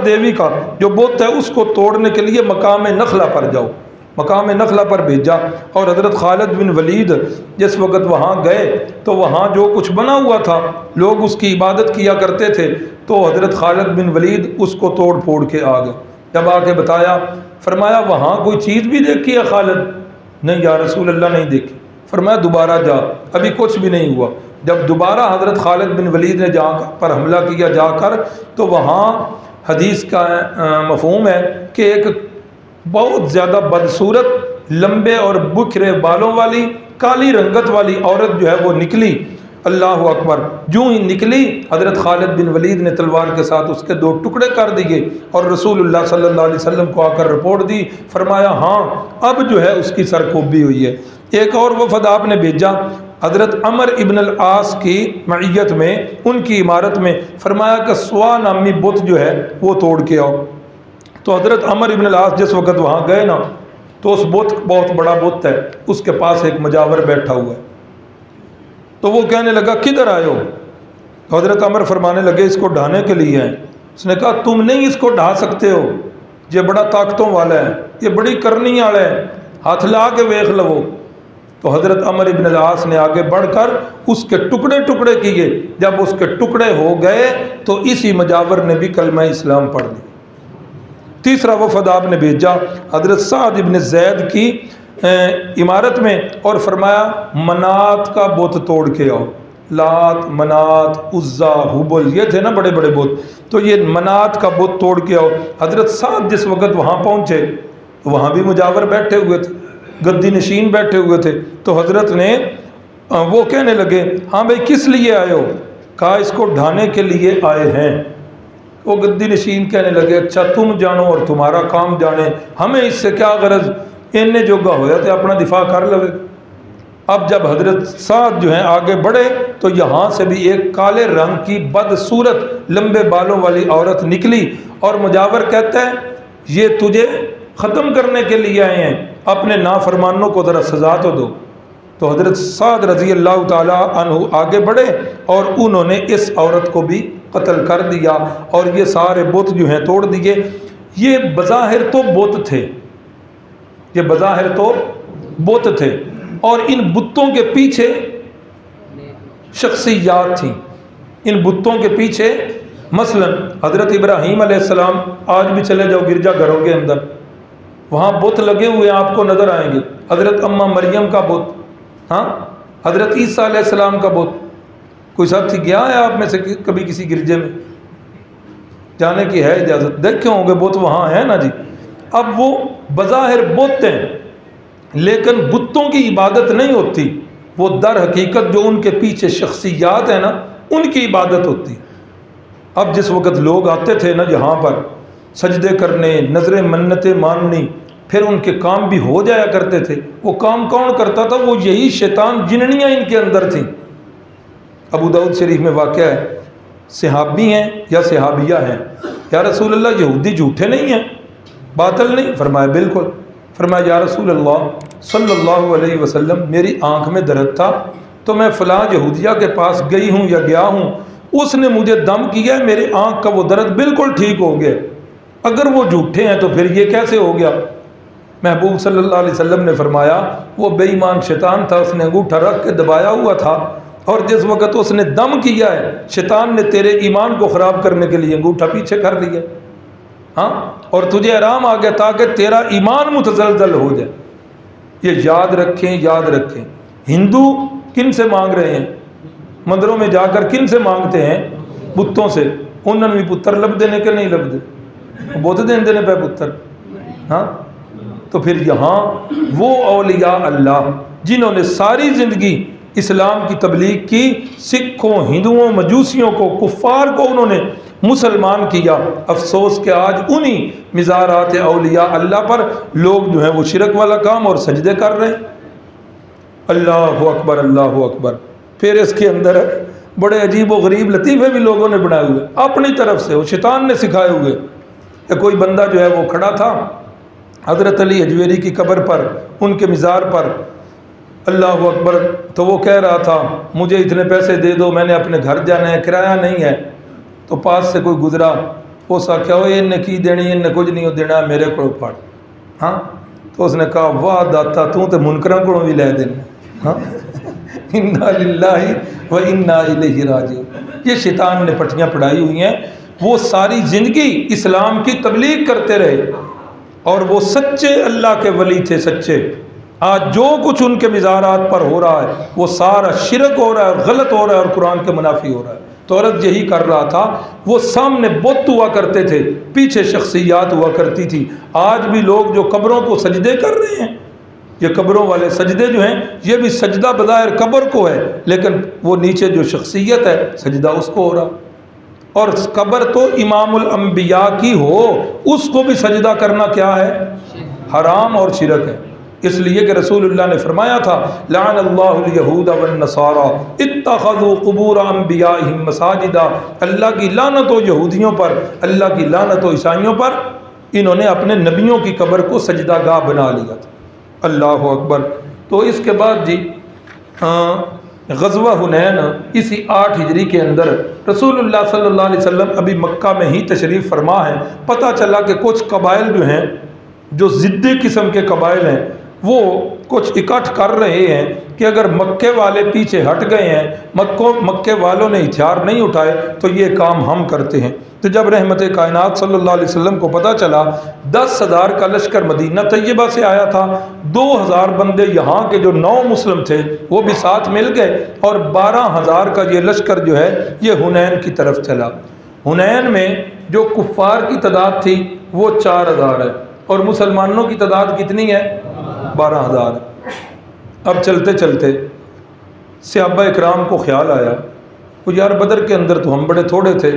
دیوی کا جو بت ہے اس کو توڑنے کے لیے مقام نخلا پر جاؤ۔ مقام نخلا پر بھیجا، اور حضرت خالد بن ولید جس وقت وہاں گئے تو وہاں جو کچھ بنا ہوا تھا لوگ اس کی عبادت کیا کرتے تھے، تو حضرت خالد بن ولید اس کو توڑ پھوڑ کے آ گئے۔ جب آ کے بتایا، فرمایا وہاں کوئی چیز بھی دیکھی ہے خالد؟ نہیں یا رسول اللہ نہیں دیکھی۔ فرمایا دوبارہ جا، ابھی کچھ بھی نہیں ہوا۔ جب دوبارہ حضرت خالد بن ولید نے پر حملہ کیا جا کر، تو وہاں حدیث کا مفہوم ہے کہ ایک بہت زیادہ بدصورت لمبے اور بکھرے بالوں والی کالی رنگت والی عورت جو ہے وہ نکلی۔ اللہ اکبر، جو ہی نکلی حضرت خالد بن ولید نے تلوار کے ساتھ اس کے 2 ٹکڑے کر دیے، اور رسول اللہ صلی اللہ علیہ وسلم کو آ کر رپورٹ دی، فرمایا ہاں اب جو ہے اس کی سرکوبی ہوئی ہے۔ ایک اور وفد آپ نے بھیجا حضرت عمر ابن العاص کی معیت میں، ان کی عمارت میں، فرمایا کہ سوا نامی بت جو ہے وہ توڑ کے آؤ۔ تو حضرت عمر ابن العاص جس وقت وہاں گئے نا، تو اس بت بہت بڑا بت ہے، اس کے پاس ایک مجاور بیٹھا ہوا ہے۔ تو وہ کہنے لگا کدھر آئے ہو؟ تو حضرت عمر فرمانے لگے اس کو ڈھانے کے لیے ہیں۔ اس نے کہا تم نہیں اس کو ڈھا سکتے ہو، یہ بڑا طاقتوں والا ہے، یہ بڑی کرنی والا ہے، ہاتھ لا کے ویکھ لو۔ تو حضرت عمر ابن العاص نے آگے بڑھ کر اس کے ٹکڑے ٹکڑے کیے، جب اس کے ٹکڑے ہو گئے تو اسی مجاور نے بھی کلمہ اسلام پڑھ لی۔ تیسرا وفد آپ نے بھیجا حضرت سعد ابن زید کی عمارت میں، اور فرمایا منات کا بت توڑ کے آؤ۔ لات، منات، عزا، حبل، یہ تھے نا بڑے بڑے بت، تو یہ منات کا بت توڑ کے آؤ۔ حضرت سعد جس وقت وہاں پہنچے تو وہاں بھی مجاور بیٹھے ہوئے تھے، گدی نشین بیٹھے ہوئے تھے، تو حضرت نے وہ کہنے لگے ہاں بھائی کس لیے آئے ہو؟ کہا اس کو ڈھانے کے لیے آئے ہیں۔ وہ گدی نشین کہنے لگے اچھا تم جانو اور تمہارا کام جانے، ہمیں اس سے کیا غرض، انہیں جو گا ہویا تھے اپنا دفاع کر لگے۔ اب جب حضرت سعد جو ہیں آگے بڑھے تو یہاں سے بھی ایک کالے رنگ کی بدصورت لمبے بالوں والی عورت نکلی، اور مجاور کہتا ہے یہ تجھے ختم کرنے کے لیے آئے ہیں، اپنے نافرمانوں کو ذرا سزا تو دو۔ تو حضرت سعد رضی اللہ تعالی عنہ آگے بڑھے اور انہوں نے اس عورت کو بھی قتل کر دیا، اور یہ سارے بت جو ہیں توڑ دیے۔ یہ بظاہر تو بت تھے، یہ بظاہر تو بت تھے، اور ان بتوں کے پیچھے شخصیات تھیں۔ ان بتوں کے پیچھے مثلا حضرت ابراہیم علیہ السلام، آج بھی چلے جاؤ گرجا گھروں کے اندر، وہاں بت لگے ہوئے آپ کو نظر آئیں گے۔ حضرت اماں مریم کا بت، ہاں حضرت عیسیٰ علیہ السلام کا بت۔ کوئی ساتھی گیا ہے آپ میں سے کبھی کسی گرجے میں؟ جانے کی ہے اجازت، دیکھے ہوں گے بت وہاں ہے نا جی۔ اب وہ بظاہر بت ہیں لیکن بتوں کی عبادت نہیں ہوتی، وہ در حقیقت جو ان کے پیچھے شخصیات ہیں نا ان کی عبادت ہوتی۔ اب جس وقت لوگ آتے تھے نا یہاں پر سجدے کرنے، نظریں منتیں ماننی، پھر ان کے کام بھی ہو جایا کرتے تھے۔ وہ کام کون کرتا تھا؟ وہ یہی شیطان جننیاں ان کے اندر تھیں۔ ابو داؤد شریف میں واقعہ ہے، صحابی ہیں یا صحابیہ ہیں، یا رسول اللہ یہودی جھوٹے نہیں ہیں، باطل نہیں؟ فرمایا بالکل۔ فرمایا یا رسول اللہ صلی اللہ علیہ وسلم میری آنکھ میں درد تھا تو میں فلاں یہودیہ کے پاس گئی ہوں یا گیا ہوں، اس نے مجھے دم کیا ہے، میرے آنکھ کا وہ درد بالکل ٹھیک ہو گیا۔ اگر وہ جھوٹے ہیں تو پھر یہ کیسے ہو گیا؟ محبوب صلی اللہ علیہ وسلم نے فرمایا وہ بے ایمان شیطان تھا، اس نے انگوٹھا رکھ کے دبایا ہوا تھا، اور جس وقت اس نے دم کیا ہے شیطان نے تیرے ایمان کو خراب کرنے کے لیے انگوٹھا پیچھے کر لیا، ہاں، اور تجھے آرام آ گیا تاکہ تیرا ایمان متزلزل ہو جائے۔ یہ یاد رکھیں، یاد رکھیں۔ ہندو کن سے مانگ رہے ہیں؟ مندروں میں جا کر کن سے مانگتے ہیں؟ بتوں سے۔ انہوں نے بھی پتر لب دینے کے نہیں لب دے، بت دین دینے پہ پتر، ہاں۔ تو پھر یہاں وہ اولیاء اللہ جنہوں نے ساری زندگی اسلام کی تبلیغ کی، سکھوں، ہندوؤں، مجوسیوں کو، کفار کو انہوں نے مسلمان کیا، افسوس کہ آج انہی مزارات اولیاء اللہ پر لوگ جو ہیں وہ شرک والا کام اور سجدے کر رہے ہیں۔ اللہ اکبر، اللہ اکبر۔ پھر اس کے اندر بڑے عجیب و غریب لطیفے بھی لوگوں نے بنائے ہوئے اپنی طرف سے، وہ شیطان نے سکھائے ہوئے۔ کہ کوئی بندہ جو ہے وہ کھڑا تھا حضرت علی حجویری کی قبر پر، ان کے مزار پر، اللہ اکبر، تو وہ کہہ رہا تھا مجھے اتنے پیسے دے دو، میں نے اپنے گھر جانا ہے، کرایہ نہیں ہے۔ تو پاس سے کوئی گزرا، وہ سا کیا ہو انہیں کی دینی، انہیں کچھ نہیں دینا، میرے کو پڑ، ہاں۔ تو اس نے کہا واہ داتا تو تے منکراں کو بھی لے دینا، ہاں۔ انا للہ و انا الیہ راجعون۔ یہ شیطان نے پٹیاں پڑھائی ہوئی ہیں۔ وہ ساری زندگی اسلام کی تبلیغ کرتے رہے اور وہ سچے اللہ کے ولی تھے، سچے۔ آج جو کچھ ان کے مزارات پر ہو رہا ہے وہ سارا شرک ہو رہا ہے، غلط ہو رہا ہے اور قرآن کے منافی ہو رہا ہے۔ تو عرض یہی کر رہا تھا، وہ سامنے بت ہوا کرتے تھے، پیچھے شخصیات ہوا کرتی تھی۔ آج بھی لوگ جو قبروں کو سجدے کر رہے ہیں، یہ قبروں والے سجدے جو ہیں یہ بھی سجدہ بظاہر قبر کو ہے لیکن وہ نیچے جو شخصیت ہے سجدہ اس کو ہو رہا۔ اور قبر تو امام الانبیاء کی ہو اس کو بھی سجدہ کرنا کیا ہے؟ حرام اور شرک ہے۔ اس لیے کہ رسول اللہ نے فرمایا تھا لعن اللہ الیہود والنصارى اتخذوا قبور انبیائہم مساجدا، اللہ کی لعنت ہو یہودیوں پر، اللہ کی لعنت ہو عیسائیوں پر، انہوں نے اپنے نبیوں کی قبر کو سجدہ گاہ بنا لیا تھا۔ اللہ اکبر۔ تو اس کے بعد جی غزوہ حنین اسی 8 ہجری کے اندر رسول اللہ صلی اللہ علیہ وسلم ابھی مکہ میں ہی تشریف فرما ہے۔ پتہ چلا کہ کچھ قبائل جو ہیں جو ضدی قسم کے قبائل ہیں وہ کچھ اکٹھ کر رہے ہیں کہ اگر مکے والے پیچھے ہٹ گئے ہیں، مکے والوں نے ہتھیار نہیں اٹھائے تو یہ کام ہم کرتے ہیں۔ تو جب رحمت کائنات صلی اللہ علیہ وسلم کو پتہ چلا 10,000 کا لشکر مدینہ طیبہ سے آیا تھا، 2,000 بندے یہاں کے جو 9 مسلم تھے وہ بھی ساتھ مل گئے، اور 12,000 کا یہ لشکر جو ہے یہ حنین کی طرف چلا۔ حنین میں جو کفار کی تعداد تھی وہ 4,000 ہے، اور مسلمانوں کی تعداد کتنی ہے؟ 12,000۔ اب چلتے چلتے صحابہ اکرام کو خیال آیا کہ یار بدر کے اندر تو ہم بڑے تھوڑے تھے،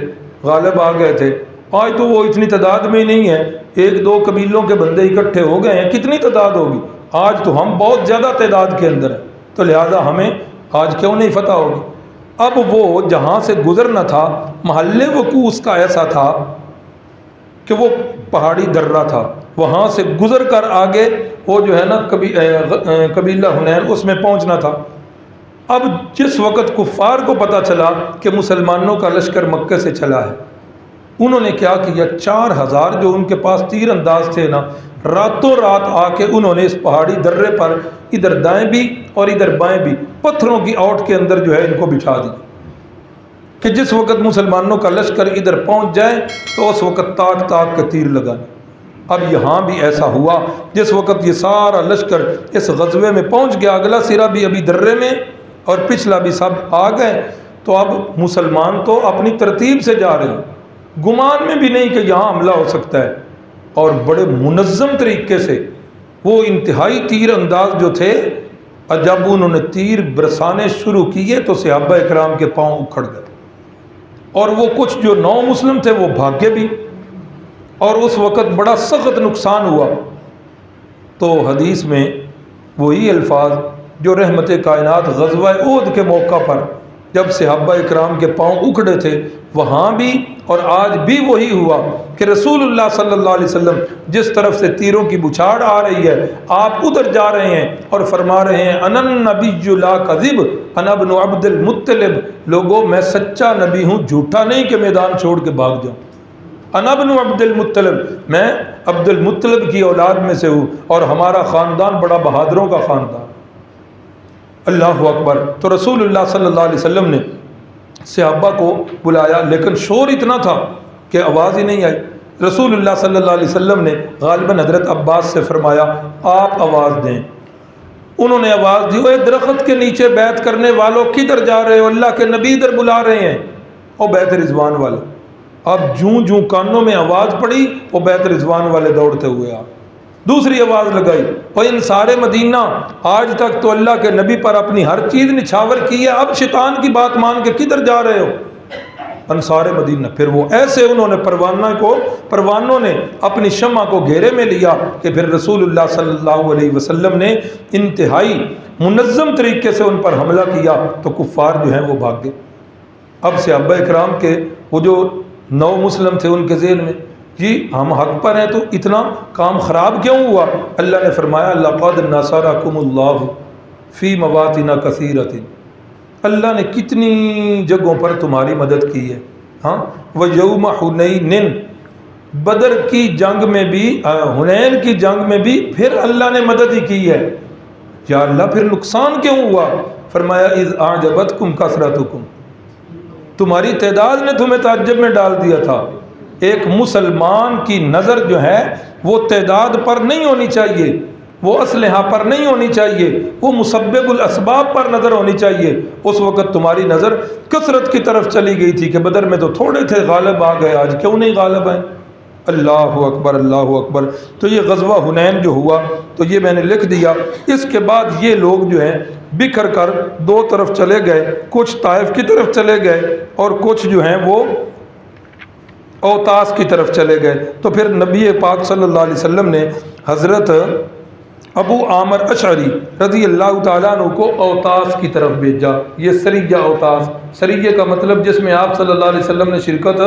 غالب آ گئے تھے، آج تو وہ اتنی تعداد میں ہی نہیں ہے، 1-2 قبیلوں کے بندے اکٹھے ہو گئے ہیں، کتنی تعداد ہوگی؟ آج تو ہم بہت زیادہ تعداد کے اندر ہیں، تو لہٰذا ہمیں آج کیوں نہیں فتح ہوگی؟ اب وہ جہاں سے گزرنا تھا محل وقوع اس کا ایسا تھا کہ وہ پہاڑی درہ تھا، وہاں سے گزر کر آگے وہ جو ہے نا قبیلہ حنین اس میں پہنچنا تھا۔ اب جس وقت کفار کو پتہ چلا کہ مسلمانوں کا لشکر مکے سے چلا ہے، انہوں نے کیا کیا، 4,000 جو ان کے پاس تیر انداز تھے نا، راتوں رات آ کے انہوں نے اس پہاڑی درے پر ادھر دائیں بھی اور ادھر بائیں بھی پتھروں کی اوٹ کے اندر جو ہے ان کو بٹھا دیا کہ جس وقت مسلمانوں کا لشکر ادھر پہنچ جائے تو اس وقت تاک تاک کے تیر لگانے۔ اب یہاں بھی ایسا ہوا، جس وقت یہ سارا لشکر اس غزوے میں پہنچ گیا، اگلا سرا بھی ابھی درے میں اور پچھلا بھی سب آ گئے، تو اب مسلمان تو اپنی ترتیب سے جا رہے ہیں، گمان میں بھی نہیں کہ یہاں حملہ ہو سکتا ہے، اور بڑے منظم طریقے سے وہ انتہائی تیر انداز جو تھے، جب انہوں نے تیر برسانے شروع کیے تو صحابہ اکرام کے پاؤں اکھڑ گئے، اور وہ کچھ جو 9 مسلم تھے وہ بھاگے بھی، اور اس وقت بڑا سخت نقصان ہوا۔ تو حدیث میں وہی الفاظ جو رحمت کائنات غزوہ احد کے موقع پر جب صحابہ اکرام کے پاؤں اکھڑے تھے، وہاں بھی اور آج بھی وہی ہوا کہ رسول اللہ صلی اللہ علیہ وسلم جس طرف سے تیروں کی بچھاڑ آ رہی ہے، آپ ادھر جا رہے ہیں اور فرما رہے ہیں انا النبی لا کذب انا ابن عبد المطلب، لوگوں میں سچا نبی ہوں، جھوٹا نہیں کہ میدان چھوڑ کے بھاگ جاؤں۔ انا ابن عبد المطلب، میں عبد المطلب کی اولاد میں سے ہوں، اور ہمارا خاندان بڑا بہادروں کا خاندان۔ اللہ اکبر۔ تو رسول اللہ صلی اللہ علیہ وسلم نے صحابہ کو بلایا، لیکن شور اتنا تھا کہ آواز ہی نہیں آئی۔ رسول اللہ صلی اللہ علیہ وسلم نے غالباً حضرت عباس سے فرمایا آپ آواز دیں۔ انہوں نے آواز دی، اے درخت کے نیچے بیعت کرنے والوں کدھر جا رہے ہو؟ اللہ کے نبی ادھر بلا رہے ہیں، اور بیعت رضوان والے۔ اب جوں کانوں میں آواز پڑی وہ بیعت رضوان والے دوڑتے ہوئے آ۔ دوسری آواز لگائی، اور انصار مدینہ، آج تک تو اللہ کے نبی پر اپنی ہر چیز نچھاور کی ہے، اب شیطان کی بات مان کے کدھر جا رہے ہو؟ انصار مدینہ۔ پھر وہ ایسے انہوں نے پروانوں نے اپنی شمع کو گھیرے میں لیا کہ پھر رسول اللہ صلی اللہ علیہ وسلم نے انتہائی منظم طریقے سے ان پر حملہ کیا، تو کفار جو ہیں وہ بھاگ گئے۔ اب صحابہ اکرام کے وہ جو 9 مسلم تھے ان کے ذہن میں، جی ہم حق پر ہیں تو اتنا کام خراب کیوں ہوا؟ اللہ نے فرمایا لقد نصرکم اللہ فی مواطن کثیرۃ، اللہ نے کتنی جگہوں پر تمہاری مدد کی ہے۔ ہاں، ویوم حنین، بدر کی جنگ میں بھی، حنین کی جنگ میں بھی پھر اللہ نے مدد ہی کی ہے۔ یا اللہ پھر نقصان کیوں ہوا؟ فرمایا اذ اعجبتکم کثرتکم، تمہاری تعداد نے تمہیں تعجب میں ڈال دیا تھا۔ ایک مسلمان کی نظر جو ہے وہ تعداد پر نہیں ہونی چاہیے، وہ اسلحہ پر نہیں ہونی چاہیے، وہ مسبب الاسباب پر نظر ہونی چاہیے۔ اس وقت تمہاری نظر کثرت کی طرف چلی گئی تھی کہ بدر میں تو تھوڑے تھے، غالب آ گئے، آج کیوں نہیں غالب ہیں؟ اللہ اکبر، اللہ اکبر۔ تو یہ غزوہ حنین جو ہوا تو یہ میں نے لکھ دیا۔ اس کے بعد یہ لوگ جو ہیں بکھر کر 2 طرف چلے گئے، کچھ طائف کی طرف چلے گئے اور کچھ جو ہیں وہ اوتاس کی طرف چلے گئے۔ تو پھر نبی پاک صلی اللہ علیہ وسلم نے حضرت ابو عامر اشعری رضی اللہ تعالیٰ عنہ کو اوتاس کی طرف بھیجا۔ یہ سریہ اوتاس، سریہ کا مطلب جس میں آپ صلی اللہ علیہ وسلم نے شرکت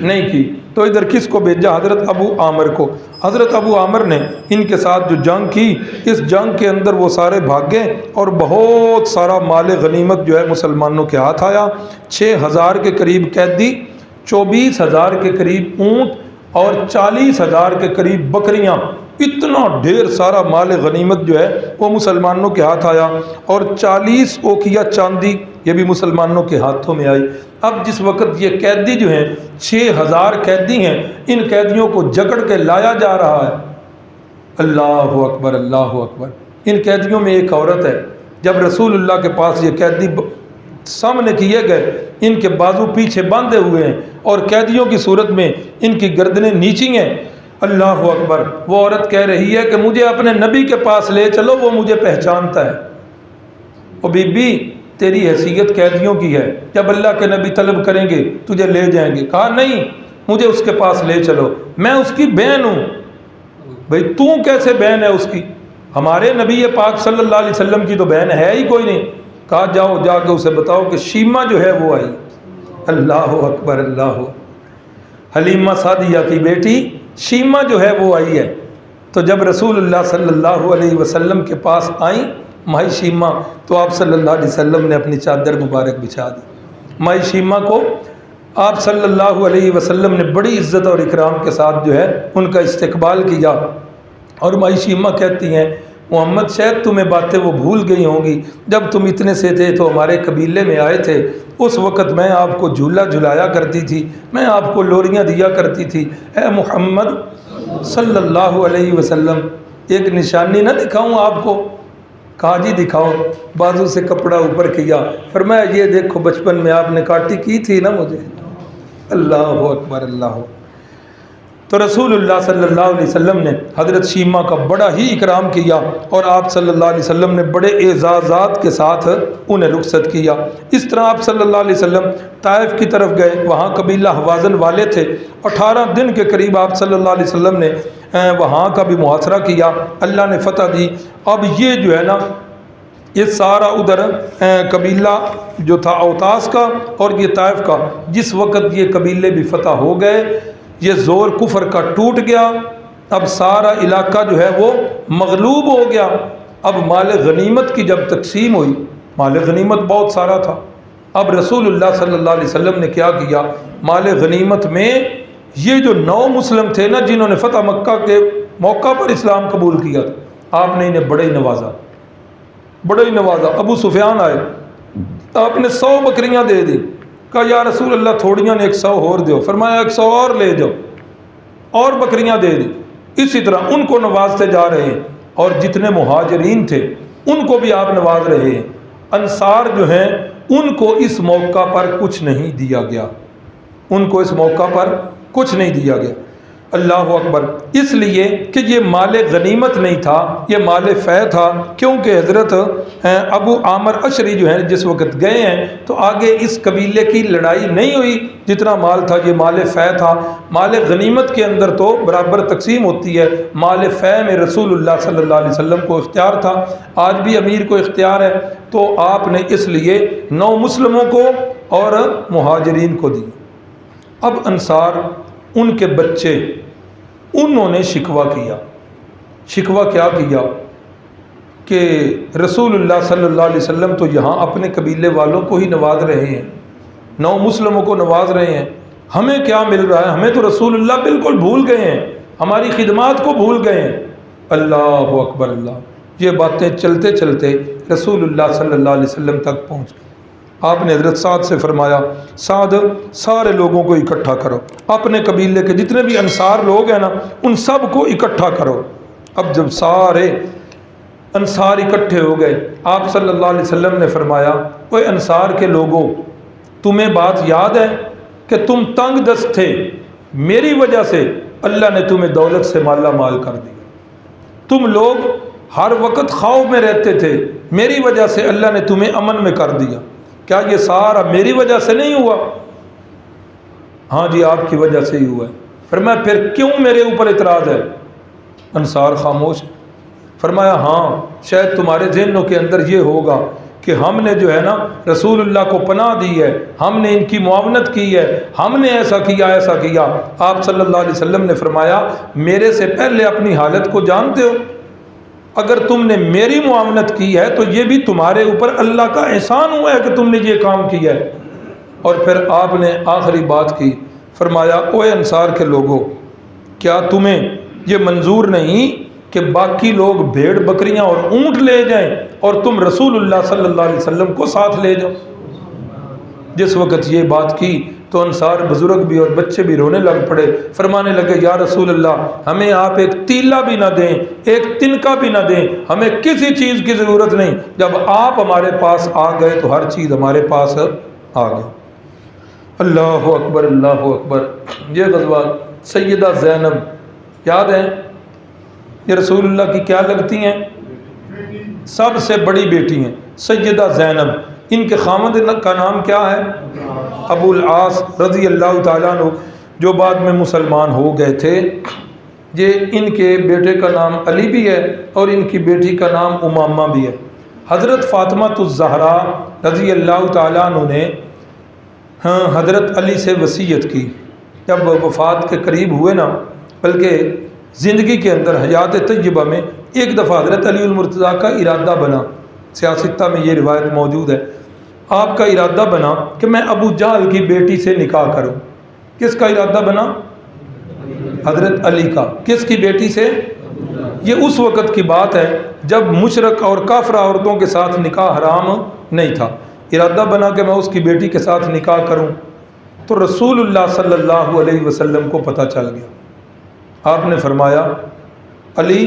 نہیں کی، تو ادھر کس کو بھیجا؟ حضرت ابو عامر کو۔ حضرت ابو عامر نے ان کے ساتھ جو جنگ کی، اس جنگ کے اندر وہ سارے بھاگے اور بہت سارا مال غنیمت جو ہے مسلمانوں کے ہاتھ آیا۔ 6,000 کے قریب قیدی، 24,000 کے قریب اونٹ اور 40,000 کے قریب بکریاں، اتنا ڈھیر سارا مال غنیمت جو ہے وہ مسلمانوں کے ہاتھ آیا، اور 40 اوقیہ چاندی یہ بھی مسلمانوں کے ہاتھوں میں آئی۔ اب جس وقت یہ قیدی جو ہیں 6,000 قیدی ہیں، ان قیدیوں کو جکڑ کے لایا جا رہا ہے۔ اللہ اکبر، اللہ اکبر۔ ان قیدیوں میں ایک عورت ہے۔ جب رسول اللہ کے پاس یہ قیدی سامنے کیے گئے، ان کے بازو پیچھے باندھے ہوئے ہیں اور قیدیوں کی صورت میں ان کی گردنیں نیچی ہیں۔ اللہ اکبر۔ وہ عورت کہہ رہی ہے کہ مجھے اپنے نبی کے پاس لے چلو، وہ مجھے پہچانتا ہے۔ او بی بی، تیری حیثیت قیدیوں کی ہے، جب اللہ کے نبی طلب کریں گے تجھے لے جائیں گے۔ کہا نہیں، مجھے اس کے پاس لے چلو، میں اس کی بہن ہوں۔ بھئی تو کیسے بہن ہے اس کی؟ ہمارے نبی پاک صلی اللہ علیہ وسلم کی تو بہن ہے ہی کوئی نہیں۔ کہا جاؤ، جا کے اسے بتاؤ کہ شیمہ جو ہے وہ آئی۔ اللہ اکبر، اللہ۔ حلیمہ سعدیہ کی بیٹی شیمہ جو ہے وہ آئی ہے۔ تو جب رسول اللہ صلی اللہ علیہ وسلم کے پاس آئیں مائی شیمہ، تو آپ صلی اللہ علیہ وسلم نے اپنی چادر مبارک بچھا دی۔ مائی شیمہ کو آپ صلی اللہ علیہ وسلم نے بڑی عزت اور اکرام کے ساتھ جو ہے ان کا استقبال کیا، اور مائی شیمہ کہتی ہیں محمد شاید تمہیں باتیں وہ بھول گئی ہوں گی، جب تم اتنے سے تھے تو ہمارے قبیلے میں آئے تھے، اس وقت میں آپ کو جھولا جھلایا کرتی تھی، میں آپ کو لوریاں دیا کرتی تھی۔ اے محمد صلی اللہ علیہ وسلم، ایک نشانی نہ دکھاؤں آپ کو؟ کہا جی دکھاؤ۔ بازو سے کپڑا اوپر کیا، فرمایا یہ دیکھو بچپن میں آپ نے کاٹی کی تھی نا مجھے۔ اللہ اکبر، اللہ۔ تو رسول اللہ صلی اللہ علیہ وسلم نے حضرت شیمہ کا بڑا ہی اکرام کیا، اور آپ صلی اللہ علیہ وسلم نے بڑے اعزازات کے ساتھ انہیں رخصت کیا۔ اس طرح آپ صلی اللہ علیہ وسلم طائف کی طرف گئے، وہاں قبیلہ حوازن والے تھے۔ 18 دن کے قریب آپ صلی اللہ علیہ وسلم نے وہاں کا بھی محاصرہ کیا، اللہ نے فتح دی۔ اب یہ جو ہے نا، یہ سارا ادھر قبیلہ جو تھا اوتاس کا اور یہ طائف کا، جس وقت یہ قبیلے بھی فتح ہو گئے، یہ زور کفر کا ٹوٹ گیا، اب سارا علاقہ جو ہے وہ مغلوب ہو گیا۔ اب مال غنیمت کی جب تقسیم ہوئی، مال غنیمت بہت سارا تھا، اب رسول اللہ صلی اللہ علیہ وسلم نے کیا کیا، مال غنیمت میں یہ جو 9 مسلم تھے نا جنہوں نے فتح مکہ کے موقع پر اسلام قبول کیا تھا، آپ نے انہیں بڑے ہی نوازا، بڑے ہی نوازا۔ ابو سفیان آئے، آپ نے 100 بکریاں دے دی، کہا یا رسول اللہ تھوڑیاں نے 100 اور دیو، فرمایا 100 اور لے جاؤ، اور بکریاں دے دی۔ اسی طرح ان کو نوازتے جا رہے ہیں، اور جتنے مہاجرین تھے ان کو بھی آپ نواز رہے ہیں۔ انصار جو ہیں ان کو اس موقع پر کچھ نہیں دیا گیا، ان کو اس موقع پر کچھ نہیں دیا گیا۔ اللہ اکبر۔ اس لیے کہ یہ مال غنیمت نہیں تھا، یہ مال فے تھا، کیونکہ حضرت ابو عامر اشری جو ہیں جس وقت گئے ہیں تو آگے اس قبیلے کی لڑائی نہیں ہوئی، جتنا مال تھا یہ مال فے تھا۔ مال غنیمت کے اندر تو برابر تقسیم ہوتی ہے، مال فے میں رسول اللہ صلی اللہ علیہ وسلم کو اختیار تھا، آج بھی امیر کو اختیار ہے، تو آپ نے اس لیے 9 مسلموں کو اور مہاجرین کو دی۔ اب انصار، ان کے بچے، انہوں نے شکوہ کیا۔ شکوہ کیا کیا کہ رسول اللہ صلی اللہ علیہ وسلم تو یہاں اپنے قبیلے والوں کو ہی نواز رہے ہیں، 9 مسلموں کو نواز رہے ہیں، ہمیں کیا مل رہا ہے؟ ہمیں تو رسول اللہ بالکل بھول گئے ہیں، ہماری خدمات کو بھول گئے ہیں۔ اللہ اکبر، اللہ۔ یہ باتیں چلتے چلتے رسول اللہ صلی اللہ علیہ وسلم تک پہنچ گئی۔ آپ نے حضرت سعد سے فرمایا سعد سارے لوگوں کو اکٹھا کرو، اپنے قبیلے کے جتنے بھی انصار لوگ ہیں نا ان سب کو اکٹھا کرو۔ اب جب سارے انصار اکٹھے ہو گئے، آپ صلی اللہ علیہ وسلم نے فرمایا اوے انصار کے لوگوں، تمہیں بات یاد ہے کہ تم تنگ دست تھے، میری وجہ سے اللہ نے تمہیں دولت سے مالا مال کر دیا، تم لوگ ہر وقت خوف میں رہتے تھے، میری وجہ سے اللہ نے تمہیں امن میں کر دیا، کیا یہ سارا میری وجہ سے نہیں ہوا؟ ہاں جی آپ کی وجہ سے ہی ہوا ہے۔ فرمایا پھر کیوں میرے اوپر اعتراض ہے؟ انصار خاموش ہے۔ فرمایا ہاں شاید تمہارے ذہنوں کے اندر یہ ہوگا کہ ہم نے جو ہے نا رسول اللہ کو پناہ دی ہے، ہم نے ان کی معاونت کی ہے، ہم نے ایسا کیا ایسا کیا۔ آپ صلی اللہ علیہ وسلم نے فرمایا میرے سے پہلے اپنی حالت کو جانتے ہو، اگر تم نے میری معاونت کی ہے تو یہ بھی تمہارے اوپر اللہ کا احسان ہوا ہے کہ تم نے یہ کام کیا ہے۔ اور پھر آپ نے آخری بات کی، فرمایا اوے انصار کے لوگوں، کیا تمہیں یہ منظور نہیں کہ باقی لوگ بھیڑ بکریاں اور اونٹ لے جائیں اور تم رسول اللہ صلی اللہ علیہ وسلم کو ساتھ لے جاؤ؟ جس وقت یہ بات کی تو انصار بزرگ بھی اور بچے بھی رونے لگ پڑے، فرمانے لگے یا رسول اللہ ہمیں آپ ایک تیلا بھی نہ دیں، ایک تنکا بھی نہ دیں، ہمیں کسی چیز کی ضرورت نہیں، جب آپ ہمارے پاس آ گئے تو ہر چیز ہمارے پاس آ گئی۔ اللہ اکبر اللہ اکبر۔ یہ غزوات سیدہ زینب یاد ہیں؟ یہ رسول اللہ کی کیا لگتی ہیں؟ سب سے بڑی بیٹی ہیں سیدہ زینب۔ ان کے خامد کا نام کیا ہے؟ ابو العاص رضی اللہ تعالیٰ عنہ، جو بعد میں مسلمان ہو گئے تھے۔ یہ ان کے بیٹے کا نام علی بھی ہے اور ان کی بیٹی کا نام امامہ بھی ہے۔ حضرت فاطمہ الزہرا رضی اللہ تعالیٰ عنہ نے حضرت علی سے وصیت کی، جب وفات کے قریب ہوئے نا، بلکہ زندگی کے اندر حیات طیبہ میں ایک دفعہ حضرت علی المرتضیٰ کا ارادہ بنا، سیاستہ میں یہ روایت موجود ہے، آپ کا ارادہ بنا کہ میں ابو جہل کی بیٹی سے نکاح کروں۔ کس کا ارادہ بنا؟ حضرت علی کا۔ کس کی بیٹی سے؟ یہ اس وقت کی بات ہے جب مشرک اور کافرہ عورتوں کے ساتھ نکاح حرام نہیں تھا۔ ارادہ بنا کہ میں اس کی بیٹی کے ساتھ نکاح کروں، تو رسول اللہ صلی اللہ علیہ وسلم کو پتہ چل گیا۔ آپ نے فرمایا علی،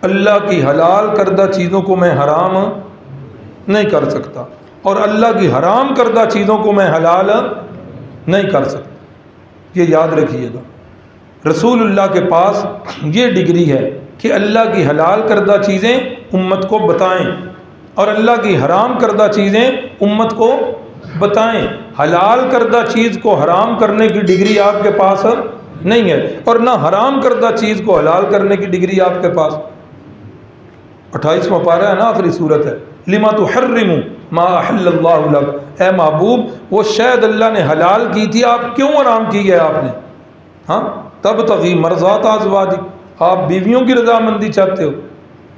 اللہ کی حلال کردہ چیزوں کو میں حرام نہیں کر سکتا اور اللہ کی حرام کردہ چیزوں کو میں حلال نہیں کر سکتا۔ یہ یاد رکھیے گا، رسول اللہ کے پاس یہ ڈگری ہے کہ اللہ کی حلال کردہ چیزیں امت کو بتائیں اور اللہ کی حرام کردہ چیزیں امت کو بتائیں۔ حلال کردہ چیز کو حرام کرنے کی ڈگری آپ کے پاس نہیں ہے اور نہ حرام کردہ چیز کو حلال کرنے کی ڈگری آپ کے پاس۔ 28واں پارہ ہے نا، آخری صورت ہے، لما تحرم ما احل اللہ لک، اے محبوب وہ شاید اللہ نے حلال کی تھی، آپ کیوں حرام کی ہے آپ نے؟ ہاں، تب تغی مرضات ازواجک، آپ بیویوں کی رضامندی چاہتے ہو۔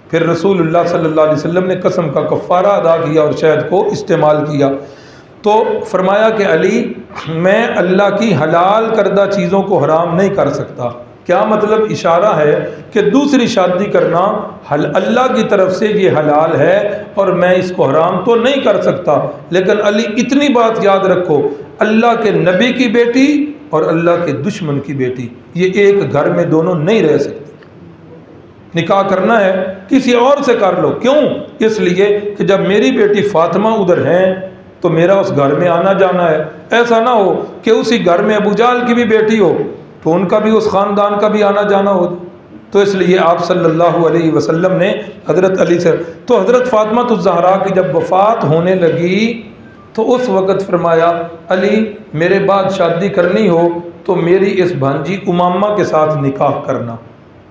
پھر رسول اللہ صلی اللہ علیہ وسلم نے قسم کا کفارہ ادا کیا اور شہد کو استعمال کیا، تو فرمایا کہ علی میں اللہ کی حلال کردہ چیزوں کو حرام نہیں کر سکتا۔ کیا مطلب؟ اشارہ ہے کہ دوسری شادی کرنا اللہ کی طرف سے یہ حلال ہے اور میں اس کو حرام تو نہیں کر سکتا، لیکن علی اتنی بات یاد رکھو، اللہ کے نبی کی بیٹی اور اللہ کے دشمن کی بیٹی یہ ایک گھر میں دونوں نہیں رہ سکتے۔ نکاح کرنا ہے کسی اور سے کر لو، کیوں؟ اس لیے کہ جب میری بیٹی فاطمہ ادھر ہیں تو میرا اس گھر میں آنا جانا ہے، ایسا نہ ہو کہ اسی گھر میں ابو جہل کی بھی بیٹی ہو تو ان کا بھی اس خاندان کا بھی آنا جانا ہو۔ تو اس لیے آپ صلی اللہ علیہ وسلم نے حضرت علی سے، تو حضرت فاطمہ الزہرا کی جب وفات ہونے لگی تو اس وقت فرمایا علی میرے بعد شادی کرنی ہو تو میری اس بھانجی امامہ کے ساتھ نکاح کرنا۔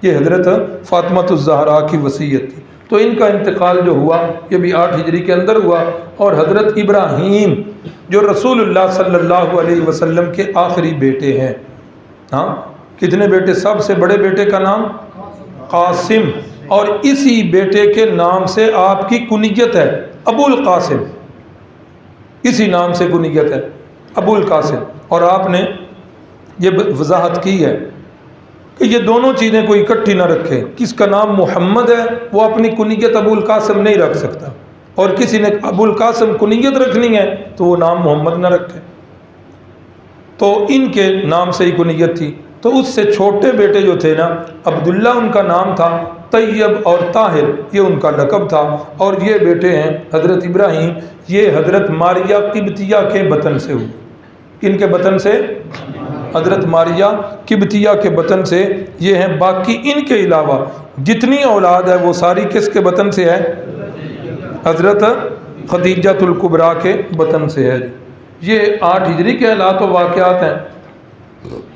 یہ حضرت فاطمہ الزہرا کی وصیت تھی۔ تو ان کا انتقال جو ہوا یہ بھی 8 ہجری کے اندر ہوا، اور حضرت ابراہیم جو رسول اللہ صلی اللہ علیہ وسلم کے آخری بیٹے ہیں، ہاں کتنے بیٹے؟ سب سے بڑے بیٹے کا نام قاسم، اور اسی بیٹے کے نام سے آپ کی کنیت ہے ابو القاسم، اسی نام سے کنیت ہے ابو القاسم۔ اور آپ نے یہ وضاحت کی ہے کہ یہ دونوں چیزیں کوئی اکٹھی نہ رکھے، کس کا نام محمد ہے وہ اپنی کنیت ابو القاسم نہیں رکھ سکتا، اور کسی نے ابو القاسم کنیت رکھنی ہے تو وہ نام محمد نہ رکھے، تو ان کے نام سے ہی کنیت تھی۔ تو اس سے چھوٹے بیٹے جو تھے نا عبداللہ ان کا نام تھا، طیب اور طاہر یہ ان کا لقب تھا، اور یہ بیٹے ہیں حضرت ابراہیم، یہ حضرت ماریہ قبطیہ کے بطن سے ہوئے۔ ان کے بطن سے؟ حضرت ماریہ قبطیہ کے بطن سے یہ ہیں۔ باقی ان کے علاوہ جتنی اولاد ہے وہ ساری کس کے بطن سے ہے؟ حضرت خدیجہ الکبریٰ کے بطن سے ہے۔ یہ 8 ہجری کے حالات و واقعات ہیں،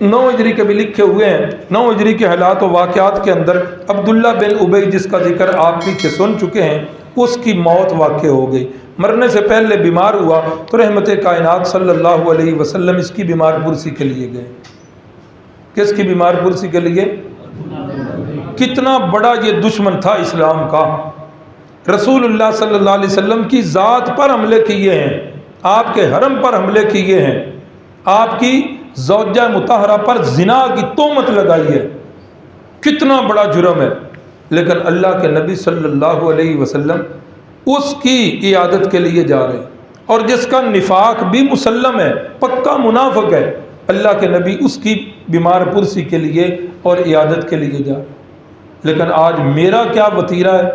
9 ہجری کے بھی لکھے ہوئے ہیں۔ 9 ہجری کے حالات و واقعات کے اندر عبداللہ بن ابی جس کا ذکر آپ پیچھے سن چکے ہیں، اس کی موت واقع ہو گئی، مرنے سے پہلے بیمار ہوا تو رحمت کائنات صلی اللہ علیہ وسلم اس کی بیمار پرسی کے لیے گئے۔ کس کی بیمار پرسی کے لیے؟ کتنا بڑا یہ دشمن تھا اسلام کا، رسول اللہ صلی اللہ علیہ وسلم کی ذات پر حملے کیے ہیں، آپ کے حرم پر حملے کیے ہیں، آپ کی زوجہ مطہرہ پر زنا کی تہمت لگائی ہے، کتنا بڑا جرم ہے، لیکن اللہ کے نبی صلی اللہ علیہ وسلم اس کی عیادت کے لیے جا رہے ہیں، اور جس کا نفاق بھی مسلم ہے، پکا منافق ہے، اللہ کے نبی اس کی بیمار پرسی کے لیے اور عیادت کے لیے جا رہے ہیں۔ لیکن آج میرا کیا وتیرہ ہے،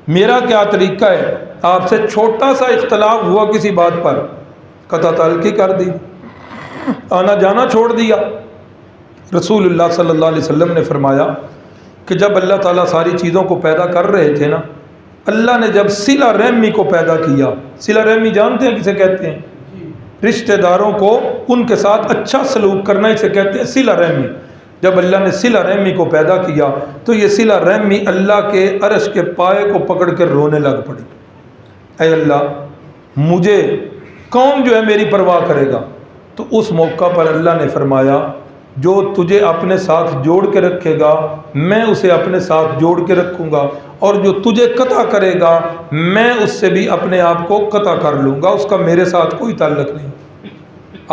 میرا کیا طریقہ ہے، آپ سے چھوٹا سا اختلاف ہوا کسی بات پر، قطع تعلقی کر دی، آنا جانا چھوڑ دیا۔ رسول اللہ صلی اللہ علیہ وسلم نے فرمایا کہ جب اللہ تعالیٰ ساری چیزوں کو پیدا کر رہے تھے نا، اللہ نے جب صلہ رحمی کو پیدا کیا، صلہ رحمی جانتے ہیں کسے کہتے ہیں؟ رشتہ داروں کو ان کے ساتھ اچھا سلوک کرنا، اسے کہتے ہیں صلہ رحمی۔ جب اللہ نے صلہ رحمی کو پیدا کیا تو یہ صلہ رحمی اللہ کے عرش کے پائے کو پکڑ کر رونے لگ پڑی، اے اللہ مجھے کون جو ہے میری پرواہ کرے گا؟ تو اس موقع پر اللہ نے فرمایا جو تجھے اپنے ساتھ جوڑ کے رکھے گا میں اسے اپنے ساتھ جوڑ کے رکھوں گا، اور جو تجھے قطع کرے گا میں اس سے بھی اپنے آپ کو قطع کر لوں گا، اس کا میرے ساتھ کوئی تعلق نہیں۔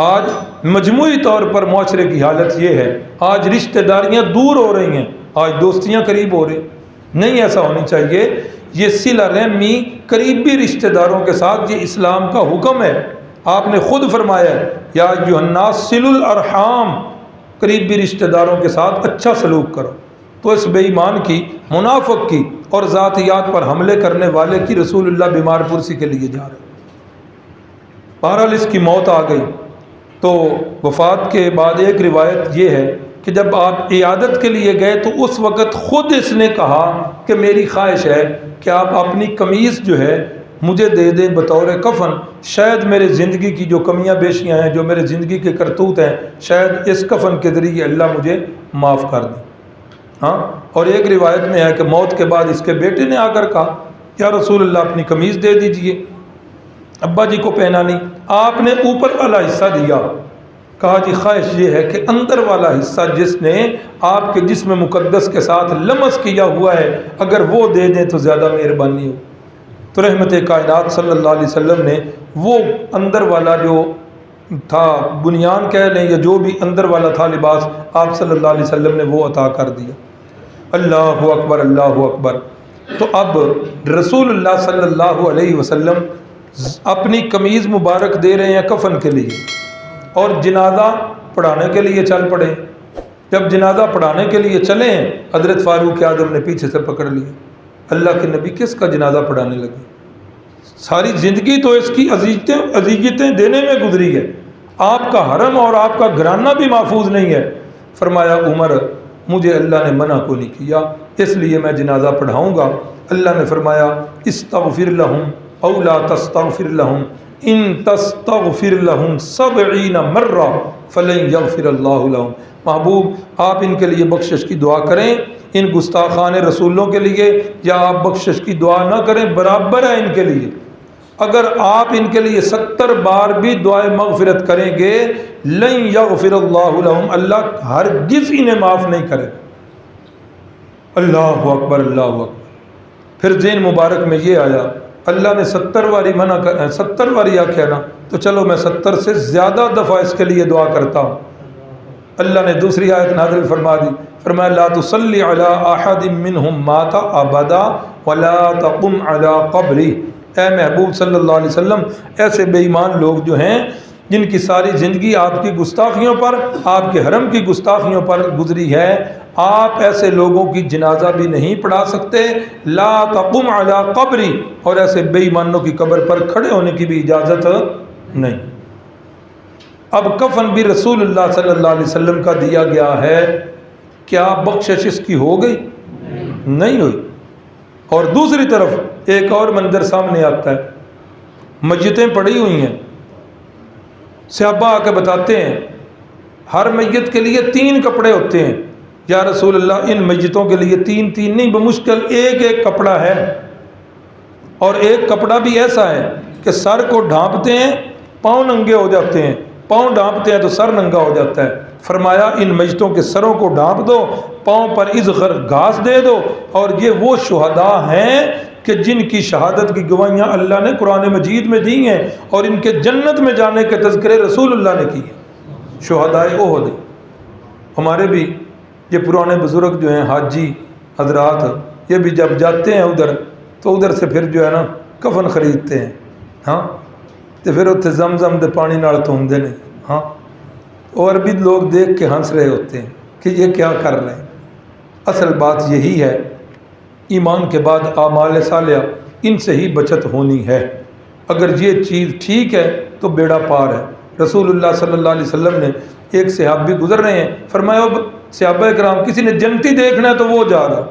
آج مجموعی طور پر معاشرے کی حالت یہ ہے، آج رشتہ داریاں دور ہو رہی ہیں، آج دوستیاں قریب ہو رہی، نہیں ایسا ہونی چاہیے۔ یہ صلہ رحمی قریبی رشتہ داروں کے ساتھ یہ اسلام کا حکم ہے، آپ نے خود فرمایا ہے یا ایھا الناس صلوا الارحام، قریبی رشتہ داروں کے ساتھ اچھا سلوک کرو۔ تو اس بے ایمان کی، منافق کی اور ذاتیات پر حملے کرنے والے کی رسول اللہ بیمار پرسی کے لیے جا رہے۔ بہرحال اس کی موت آ گئی، تو وفات کے بعد ایک روایت یہ ہے کہ جب آپ عیادت کے لیے گئے تو اس وقت خود اس نے کہا کہ میری خواہش ہے کہ آپ اپنی قمیض جو ہے مجھے دے دیں بطور کفن، شاید میرے زندگی کی جو کمیاں بیشیاں ہیں، جو میرے زندگی کے کرتوت ہیں، شاید اس کفن کے ذریعے اللہ مجھے معاف کر دے۔ ہاں، اور ایک روایت میں ہے کہ موت کے بعد اس کے بیٹے نے آ کر کہا یا رسول اللہ اپنی قمیض دے دیجئے، ابا جی کو پہنا نہیں، آپ نے اوپر والا حصہ دیا، کہا جی خواہش یہ ہے کہ اندر والا حصہ جس نے آپ کے جسم مقدس کے ساتھ لمس کیا ہوا ہے اگر وہ دے دیں تو زیادہ مہربانی ہو۔ تو رحمت کائنات صلی اللہ علیہ وسلم نے وہ اندر والا جو تھا بنیان کہہ لیں یا جو بھی اندر والا تھا لباس، آپ صلی اللہ علیہ وسلم نے وہ عطا کر دیا۔ اللہ اکبر، اللہ اکبر۔ تو اب رسول اللہ صلی اللہ علیہ وسلم اپنی قمیض مبارک دے رہے ہیں کفن کے لیے، اور جنازہ پڑھانے کے لیے چل پڑے۔ جب جنازہ پڑھانے کے لیے چلے ہیں، حضرت فاروق اعظم نے پیچھے سے پکڑ لیا، اللہ کے نبی کس کا جنازہ پڑھانے لگے؟ ساری زندگی تو اس کی اذیتیں دینے میں گزری ہے، آپ کا حرم اور آپ کا گھرانہ بھی محفوظ نہیں ہے۔ فرمایا عمر مجھے اللہ نے منع کو نہیں کیا، اس لیے میں جنازہ پڑھاؤں گا۔ اللہ نے فرمایا استغفر لہم او لا تستغفر لہم ان تستغفر لہم 70 مرہ فلن یغفر اللہ لہم۔ محبوب آپ ان کے لیے بخشش کی دعا کریں، ان گستاخان رسولوں کے لیے، یا آپ بخشش کی دعا نہ کریں برابر ہے ان کے لیے۔ اگر آپ ان کے لیے 70 بار بھی دعائے مغفرت کریں گے لن یغفر اللہ لہم، اللہ ہرگز انہیں معاف نہیں کرے۔ اللہ اکبر، اللہ اکبر۔ پھر ذہن مبارک میں یہ آیا اللہ نے 70 واری منع کر 70 واری آخیا نا، تو چلو میں 70 سے زیادہ دفعہ اس کے لیے دعا کرتا ہوں۔ اللہ نے دوسری آیت نازل فرما دی، فرمایا لا تصلی علی احد منہم مات ابدا ولا تقم علی قبری۔ اے محبوب صلی اللہ علیہ وسلم، ایسے بے ایمان لوگ جو ہیں جن کی ساری زندگی آپ کی گستاخیوں پر، آپ کے حرم کی گستاخیوں پر گزری ہے، آپ ایسے لوگوں کی جنازہ بھی نہیں پڑھا سکتے، لا تقم علی قبری، اور ایسے بے ایمانوں کی قبر پر کھڑے ہونے کی بھی اجازت نہیں۔ اب کفن بھی رسول اللہ صلی اللہ علیہ وسلم کا دیا گیا ہے، کیا بخشش اس کی ہو گئی؟ نہیں ہوئی۔ اور دوسری طرف ایک اور منظر سامنے آتا ہے، میتیں پڑی ہوئی ہیں، صحابہ آ کے بتاتے ہیں ہر میت کے لیے 3 کپڑے ہوتے ہیں، یا رسول اللہ ان میتوں کے لیے 3 نہیں، بمشکل ایک کپڑا ہے، اور ایک کپڑا بھی ایسا ہے کہ سر کو ڈھانپتے ہیں پاؤں ننگے ہو جاتے ہیں، پاؤں ڈھانپتے ہیں تو سر ننگا ہو جاتا ہے۔ فرمایا ان میتوں کے سروں کو ڈھانپ دو، پاؤں پر ازغر گھاس دے دو، اور یہ وہ شہداء ہیں کہ جن کی شہادت کی گواہیاں اللہ نے قرآن مجید میں دی ہیں، اور ان کے جنت میں جانے کے تذکرے رسول اللہ نے کیے۔ شہدائے احد۔ ہمارے بھی یہ پرانے بزرگ جو ہیں حاجی حضرات، یہ بھی جب جاتے ہیں ادھر تو ادھر سے پھر جو ہے نا کفن خریدتے ہیں، ہاں، تو پھر اتنے زمزم دے پانی نال دھوندے نے، ہاں، اور بھی لوگ دیکھ کے ہنس رہے ہوتے ہیں کہ یہ کیا کر رہے ہیں۔ اصل بات یہی ہے، ایمان کے بعد اعمال صالحہ، ان سے ہی بچت ہونی ہے۔ اگر یہ چیز ٹھیک ہے تو بیڑا پار ہے۔ رسول اللہ صلی اللہ علیہ وسلم نے ایک صحابی گزر رہے ہیں، فرمایا اب صحابہ کرام کسی نے جنتی دیکھنا ہے تو وہ جا رہا۔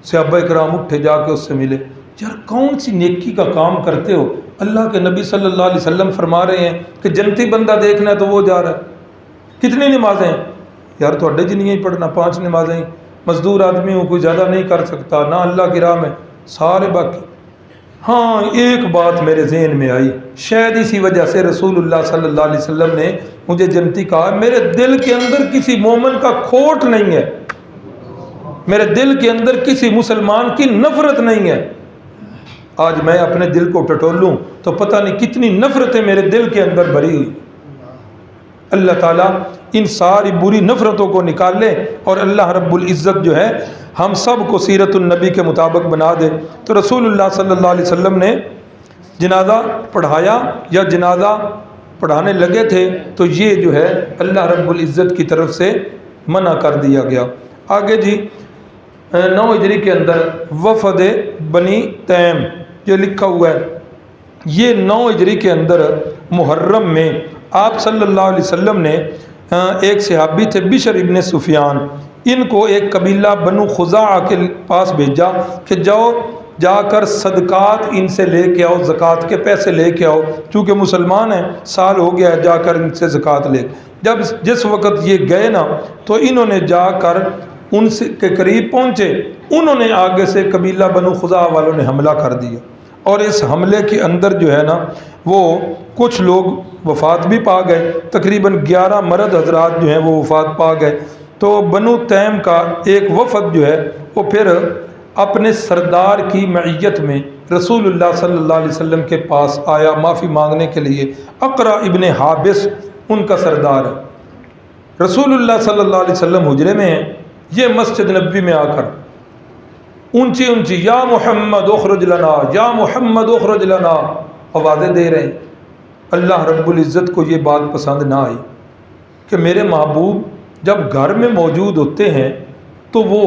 صحابہ کرام اٹھے، جا کے اس سے ملے، یار کون سی نیکی کا کام کرتے ہو؟ اللہ کے نبی صلی اللہ علیہ وسلم فرما رہے ہیں کہ جنتی بندہ دیکھنا ہے تو وہ جا رہا ہے۔ کتنی نمازیں ہیں؟ یار تھوڑے جی نہیں پڑھنا، 5 نمازیں، مزدور آدمی ہوں، کوئی زیادہ نہیں کر سکتا، نہ اللہ کی راہ میں سارے باقی۔ ہاں ایک بات میرے ذہن میں آئی، شاید اسی وجہ سے رسول اللہ صلی اللہ علیہ وسلم نے مجھے جنتی کہا، میرے دل کے اندر کسی مومن کا کھوٹ نہیں ہے، میرے دل کے اندر کسی مسلمان کی نفرت نہیں ہے۔ آج میں اپنے دل کو ٹٹولوں تو پتہ نہیں کتنی نفرتیں میرے دل کے اندر بھری ہوئی۔ اللہ تعالیٰ ان ساری بری نفرتوں کو نکال لے، اور اللہ رب العزت جو ہے ہم سب کو سیرت النبی کے مطابق بنا دے۔ تو رسول اللہ صلی اللہ علیہ وسلم نے جنازہ پڑھایا یا جنازہ پڑھانے لگے تھے تو یہ جو ہے اللہ رب العزت کی طرف سے منع کر دیا گیا۔ آگے جی 9 ہجری کے اندر وفد بنی تیم یہ لکھا ہوا ہے، یہ 9 ہجری کے اندر محرم میں آپ صلی اللہ علیہ وسلم نے ایک صحابی تھے بشر ابن سفیان، ان کو ایک قبیلہ بنو خزاعہ کے پاس بھیجا کہ جاؤ جا کر صدقات ان سے لے کے آؤ، زکوٰۃ کے پیسے لے کے آؤ، چونکہ مسلمان ہیں، سال ہو گیا ہے، جا کر ان سے زکوٰۃ لے۔ جس وقت یہ گئے نا تو انہوں نے جا کر ان سے کے قریب پہنچے، انہوں نے آگے سے قبیلہ بنو خزاعہ والوں نے حملہ کر دیا، اور اس حملے کے اندر جو ہے نا وہ کچھ لوگ وفات بھی پا گئے، تقریباً 11 مرد حضرات جو ہیں وہ وفات پا گئے۔ تو بنو تیم کا ایک وفد جو ہے وہ پھر اپنے سردار کی معیت میں رسول اللہ صلی اللہ علیہ وسلم کے پاس آیا معافی مانگنے کے لیے۔ اقرا ابن حابس ان کا سردار ہے۔ رسول اللہ صلی اللہ علیہ وسلم حجرے میں ہیں، یہ مسجد نبوی میں آ کر اونچی اونچی یا محمد اخرج لنا، یا محمد اخرج لنا آوازیں دے رہے ہیں۔ اللہ رب العزت کو یہ بات پسند نہ آئی کہ میرے محبوب جب گھر میں موجود ہوتے ہیں تو وہ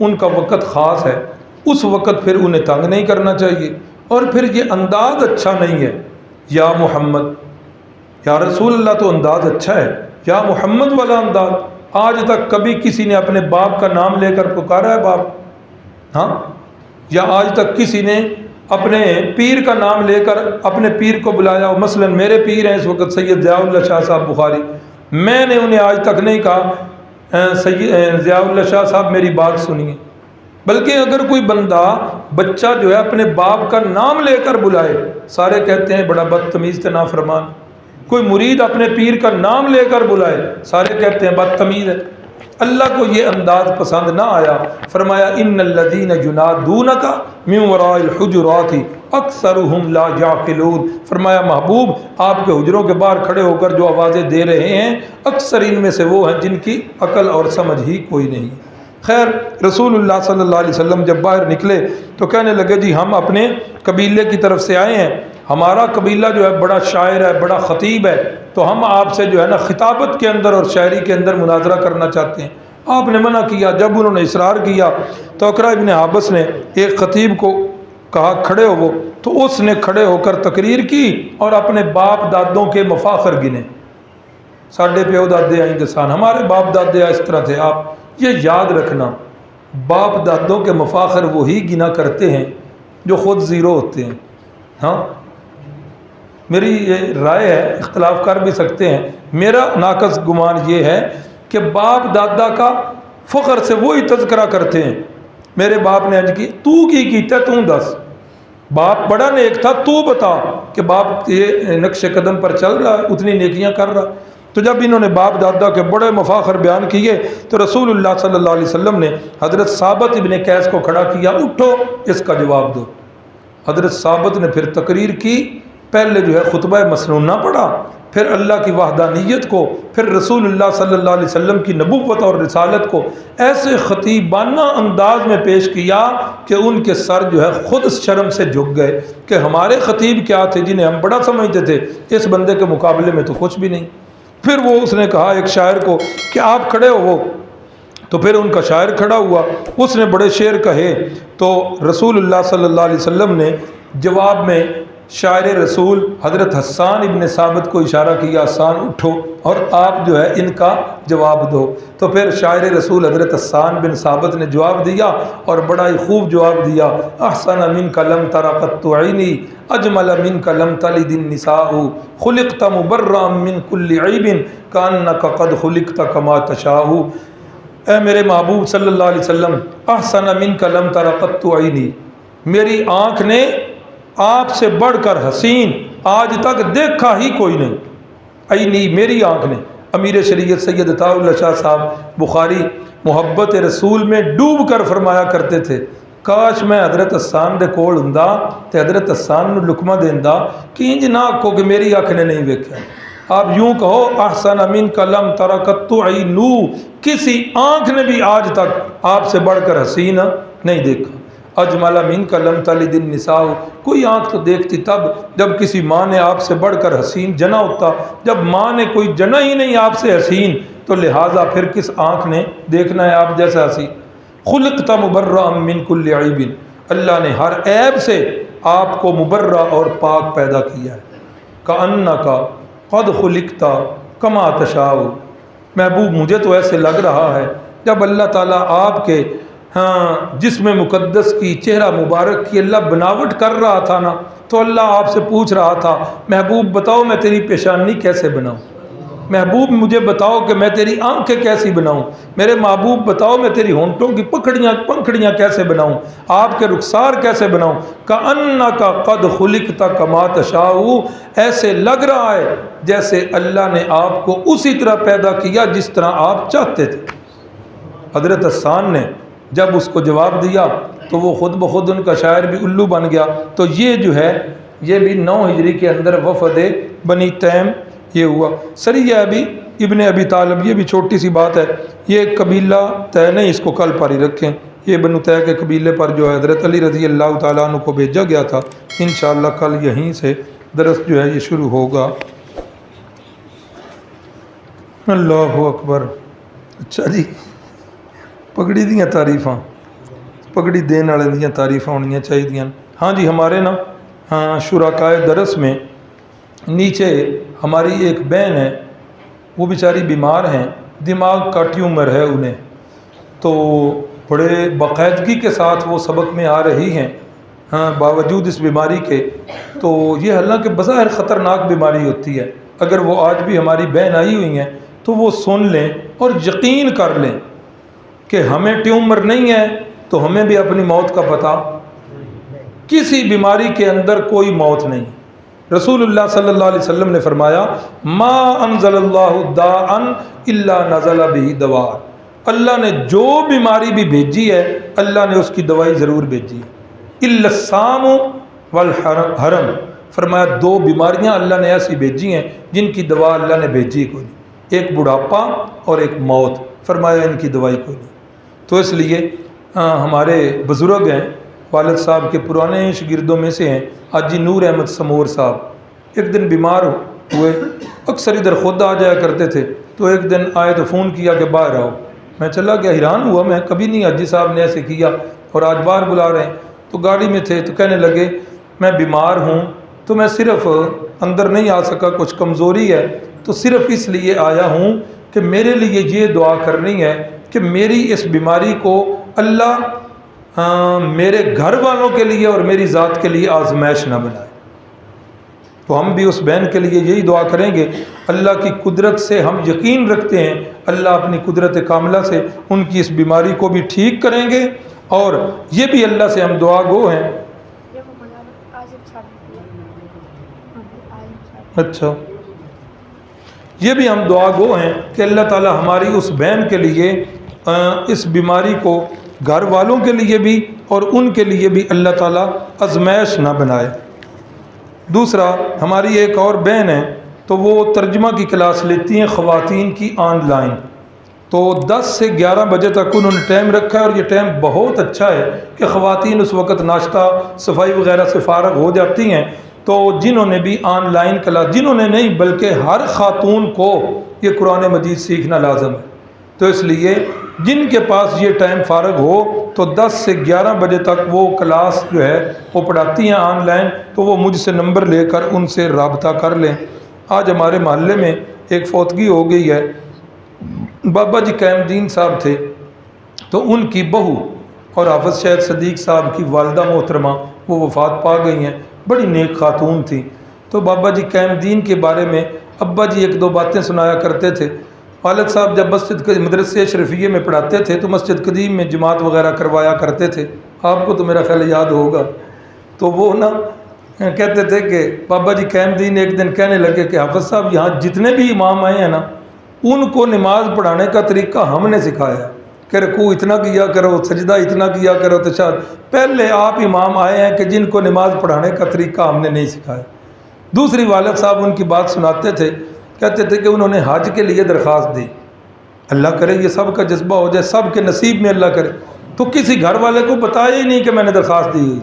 ان کا وقت خاص ہے، اس وقت پھر انہیں تنگ نہیں کرنا چاہیے، اور پھر یہ انداز اچھا نہیں ہے، یا محمد، یا رسول اللہ تو انداز اچھا ہے، یا محمد والا انداز۔ آج تک کبھی کسی نے اپنے باپ کا نام لے کر پکارا ہے باپ؟ ہاں، یا آج تک کسی نے اپنے پیر کا نام لے کر اپنے پیر کو بلایا ہو؟ مثلا میرے پیر ہیں اس وقت سید ضیاء اللہ شاہ صاحب بخاری، میں نے انہیں آج تک نہیں کہا ضیاء اللہ شاہ صاحب میری بات سنیے، بلکہ اگر کوئی بندہ بچہ جو ہے اپنے باپ کا نام لے کر بلائے، سارے کہتے ہیں بڑا بدتمیز تے نافرمان۔ کوئی مرید اپنے پیر کا نام لے کر بلائے، سارے کہتے ہیں بدتمیز ہے۔ اللہ کو یہ انداز پسند نہ آیا، فرمایا ان الذین ینادونک من وراء الحجرات اکثرهم لا یعقلون، فرمایا محبوب آپ کے حجروں کے باہر کھڑے ہو کر جو آوازیں دے رہے ہیں اکثر ان میں سے وہ ہیں جن کی عقل اور سمجھ ہی کوئی نہیں۔ خیر رسول اللہ صلی اللہ علیہ وسلم جب باہر نکلے تو کہنے لگے جی ہم اپنے قبیلے کی طرف سے آئے ہیں، ہمارا قبیلہ جو ہے بڑا شاعر ہے، بڑا خطیب ہے، تو ہم آپ سے جو ہے نا خطابت کے اندر اور شاعری کے اندر مناظرہ کرنا چاہتے ہیں۔ آپ نے منع کیا۔ جب انہوں نے اصرار کیا تو اقرا ابن حابس نے ایک خطیب کو کہا کھڑے ہو، تو اس نے کھڑے ہو کر تقریر کی اور اپنے باپ دادوں کے مفاخر گنے۔ ساڈے پیو دادے آئیں گے سان، ہمارے باپ دادے اس طرح تھے۔ آپ یہ یاد رکھنا، باپ دادوں کے مفاخر وہی گنا کرتے ہیں جو خود زیرو ہوتے ہیں۔ ہاں میری یہ رائے ہے، اختلاف کر بھی سکتے ہیں، میرا ناقص گمان یہ ہے کہ باپ دادا کا فخر سے وہی تذکرہ کرتے ہیں۔ میرے باپ نے کی تو کی کیتا تو دس، باپ بڑا نیک تھا تو بتا کہ باپ یہ نقش قدم پر چل رہا ہے، اتنی نیکیاں کر رہا۔ تو جب انہوں نے باپ دادا کے بڑے مفاخر بیان کیے تو رسول اللہ صلی اللہ علیہ وسلم نے حضرت ثابت ابن قیس کو کھڑا کیا، اٹھو اس کا جواب دو۔ حضرت ثابت نے پھر تقریر کی، پہلے جو ہے خطبہ مسنونہ پڑھا، پھر اللہ کی وحدانیت کو، پھر رسول اللہ صلی اللہ علیہ وسلم کی نبوت اور رسالت کو ایسے خطیبانہ انداز میں پیش کیا کہ ان کے سر جو ہے خود شرم سے جھک گئے کہ ہمارے خطیب کیا تھے جنہیں ہم بڑا سمجھتے تھے، اس بندے کے مقابلے میں تو کچھ بھی نہیں۔ پھر وہ اس نے کہا ایک شاعر کو کہ آپ کھڑے ہو، تو پھر ان کا شاعر کھڑا ہوا، اس نے بڑے شعر کہے، تو رسول اللہ صلی اللہ علیہ وسلم نے جواب میں شاعر رسول حضرت حسان ابن ثابت کو اشارہ کیا، حسان اٹھو اور آپ جو ہے ان کا جواب دو۔ تو پھر شاعر رسول حضرت حسان بن ثابت نے جواب دیا اور بڑا ہی خوب جواب دیا، احسن منک لم تر قط عینی اجمل منک لم تلد النساء خلقت مبرئا من کل عیب کانک قد خلقت کما تشاء۔ اے میرے محبوب صلی اللہ علیہ وسلم، احسن منک لم تر قط عینی، میری آنکھ نے آپ سے بڑھ کر حسین آج تک دیکھا ہی کوئی نہیں۔ عینی میری آنکھ نے۔ امیر شریعت سید عطا اللہ شاہ صاحب بخاری محبت رسول میں ڈوب کر فرمایا کرتے تھے، کاش میں حضرت حسان دے کول ہوندا تے حضرت حسان نو لقمہ دیندا کہ انج نہ آکھو کہ میری آنکھ نے نہیں ویکھیا، آپ یوں کہو احسن منک لم تر قط عین، کسی آنکھ نے بھی آج تک آپ سے بڑھ کر حسین نہیں دیکھا۔ اجمل منک لم تلد النساء، کوئی آنکھ تو دیکھتی تب جب کسی ماں نے آپ سے بڑھ کر حسین جنا ہوتا، جب ماں نے کوئی جنا ہی نہیں آپ سے حسین تو لہٰذا پھر کس آنکھ نے دیکھنا ہے آپ جیسا حسین۔ خلقت مبرئا من کل عیب، اللہ نے ہر عیب سے آپ کو مبرہ اور پاک پیدا کیا ہے۔ کأنک قد خلقت کما تشاء، محبوب مجھے تو ایسے لگ رہا ہے جب اللہ تعالیٰ آپ کے جسم مقدس کی، چہرہ مبارک کی اللہ بناوٹ کر رہا تھا نا، تو اللہ آپ سے پوچھ رہا تھا محبوب بتاؤ میں تیری پیشانی کیسے بناؤں، محبوب مجھے بتاؤ کہ میں تیری آنکھیں کیسی بناؤں، میرے محبوب بتاؤ میں تیری ہونٹوں کی پنکھڑیاں کیسے بناؤں، آپ کے رخسار کیسے بناؤں۔ کأنک قد خلقت کما تشاء، ایسے لگ رہا ہے جیسے اللہ نے آپ کو اسی طرح پیدا کیا جس طرح آپ چاہتے تھے۔ حضرت حسان نے جب اس کو جواب دیا تو وہ خود بخود ان کا شاعر بھی الو بن گیا۔ تو یہ جو ہے یہ بھی 9 ہجری کے اندر وفد بنی تیم یہ ہوا۔ سریہ ابی ابن ابی طالب، یہ بھی چھوٹی سی بات ہے، یہ قبیلہ طے نہیں، اس کو کل پر ہی رکھیں، یہ بنو طے کے قبیلے پر جو ہے حضرت علی رضی اللہ تعالیٰ عنہ کو بھیجا گیا تھا۔ انشاءاللہ کل یہیں سے درس جو ہے یہ شروع ہوگا۔ اللہ اکبر۔ اچھا جی، پگڑی دیاں تعریفاں، پگڑی دین والے دیاں تعریفاں ہونیاں چاہیے۔ ہاں جی، ہمارے نا شرکائے درس میں نیچے ہماری ایک بہن ہے، وہ بیچاری بیمار ہیں، دماغ کا ٹیومر ہے انہیں، تو بڑے باقاعدگی کے ساتھ وہ سبق میں آ رہی ہیں باوجود اس بیماری کے۔ تو یہ حالانکہ بظاہر خطرناک بیماری ہوتی ہے، اگر وہ آج بھی ہماری بہن آئی ہوئی ہیں تو وہ سن لیں اور یقین کر لیں کہ ہمیں ٹیومر نہیں ہے تو ہمیں بھی اپنی موت کا پتہ، کسی بیماری کے اندر کوئی موت نہیں۔ رسول اللہ صلی اللہ علیہ وسلم نے فرمایا ما انزل اللہ داء الا نزل به دواء، اللہ نے جو بیماری بھی بھیجی ہے اللہ نے اس کی دوائی ضرور بھیجی ہے۔ الا السام والحرم، فرمایا 2 بیماریاں اللہ نے ایسی بھیجی ہیں جن کی دوا اللہ نے بھیجی کوئی نہیں، ایک بڑھاپا اور ایک موت، فرمایا ان کی دوائی کوئی نہیں۔ تو اس لیے ہمارے بزرگ ہیں، والد صاحب کے پرانے شاگردوں میں سے ہیں حاجی نور احمد سمور صاحب، ایک دن بیمار ہوئے، اکثر ادھر خود آ جایا کرتے تھے، تو ایک دن آئے تو فون کیا کہ باہر آؤ، میں چلا گیا، حیران ہوا، میں کبھی نہیں حاجی صاحب نے ایسے کیا اور آج باہر بلا رہے ہیں۔ تو گاڑی میں تھے تو کہنے لگے میں بیمار ہوں تو میں صرف اندر نہیں آ سکا، کچھ کمزوری ہے، تو صرف اس لیے آیا ہوں کہ میرے لیے یہ دعا کرنی ہے کہ میری اس بیماری کو اللہ میرے گھر والوں کے لیے اور میری ذات کے لیے آزمائش نہ بنائے۔ تو ہم بھی اس بہن کے لیے یہی دعا کریں گے، اللہ کی قدرت سے ہم یقین رکھتے ہیں، اللہ اپنی قدرت کاملہ سے ان کی اس بیماری کو بھی ٹھیک کریں گے، اور یہ بھی اللہ سے ہم دعا گو ہیں۔ اچھا، یہ بھی ہم دعا گو ہیں کہ اللہ تعالی ہماری اس بہن کے لیے اس بیماری کو گھر والوں کے لیے بھی اور ان کے لیے بھی اللہ تعالیٰ آزمائش نہ بنائے۔ دوسرا، ہماری ایک اور بہن ہے، تو تو وہ ترجمہ کی کلاس لیتی ہیں خواتین کی آن لائن، تو 10 سے 11 بجے تک انہوں نے ٹائم رکھا ہے، اور یہ ٹائم بہت اچھا ہے کہ خواتین اس وقت ناشتہ صفائی وغیرہ سے فارغ ہو جاتی ہیں۔ تو جنہوں نے بھی آن لائن کلاس، جنہوں نے نہیں بلکہ ہر خاتون کو یہ قرآن مجید سیکھنا لازم ہے، تو اس لیے جن کے پاس یہ ٹائم فارغ ہو تو 10 سے 11 بجے تک وہ کلاس جو ہے وہ پڑھاتی ہیں آن لائن، تو وہ مجھ سے نمبر لے کر ان سے رابطہ کر لیں۔ آج ہمارے محلے میں ایک فوتگی ہو گئی ہے، بابا جی قائم الدین صاحب تھے، تو ان کی بہو اور حافظ شہید صدیق صاحب کی والدہ محترمہ وہ وفات پا گئی ہیں، بڑی نیک خاتون تھیں۔ تو بابا جی قائم الدین کے بارے میں ابا جی ایک دو باتیں سنایا کرتے تھے۔ والد صاحب جب مدرسے اشرفیہ میں پڑھاتے تھے تو مسجد قدیم میں جماعت وغیرہ کروایا کرتے تھے، آپ کو تو میرا خیال یاد ہوگا۔ تو وہ کہتے تھے کہ بابا جی قائم الدین ایک دن کہنے لگے کہ حافظ صاحب یہاں جتنے بھی امام آئے ہیں نا، ان کو نماز پڑھانے کا طریقہ ہم نے سکھایا کہ رکوع اتنا کیا کرو، سجدہ اتنا کیا کرو، تشہد۔ پہلے آپ امام آئے ہیں کہ جن کو نماز پڑھانے کا طریقہ ہم نے نہیں سکھایا۔ دوسری والد صاحب ان کی بات سناتے تھے، کہتے تھے کہ انہوں نے حج کے لیے درخواست دی، اللہ کرے یہ سب کا جذبہ ہو جائے، سب کے نصیب میں اللہ کرے، تو کسی گھر والے کو بتایا ہی نہیں کہ میں نے درخواست دی ہوئی۔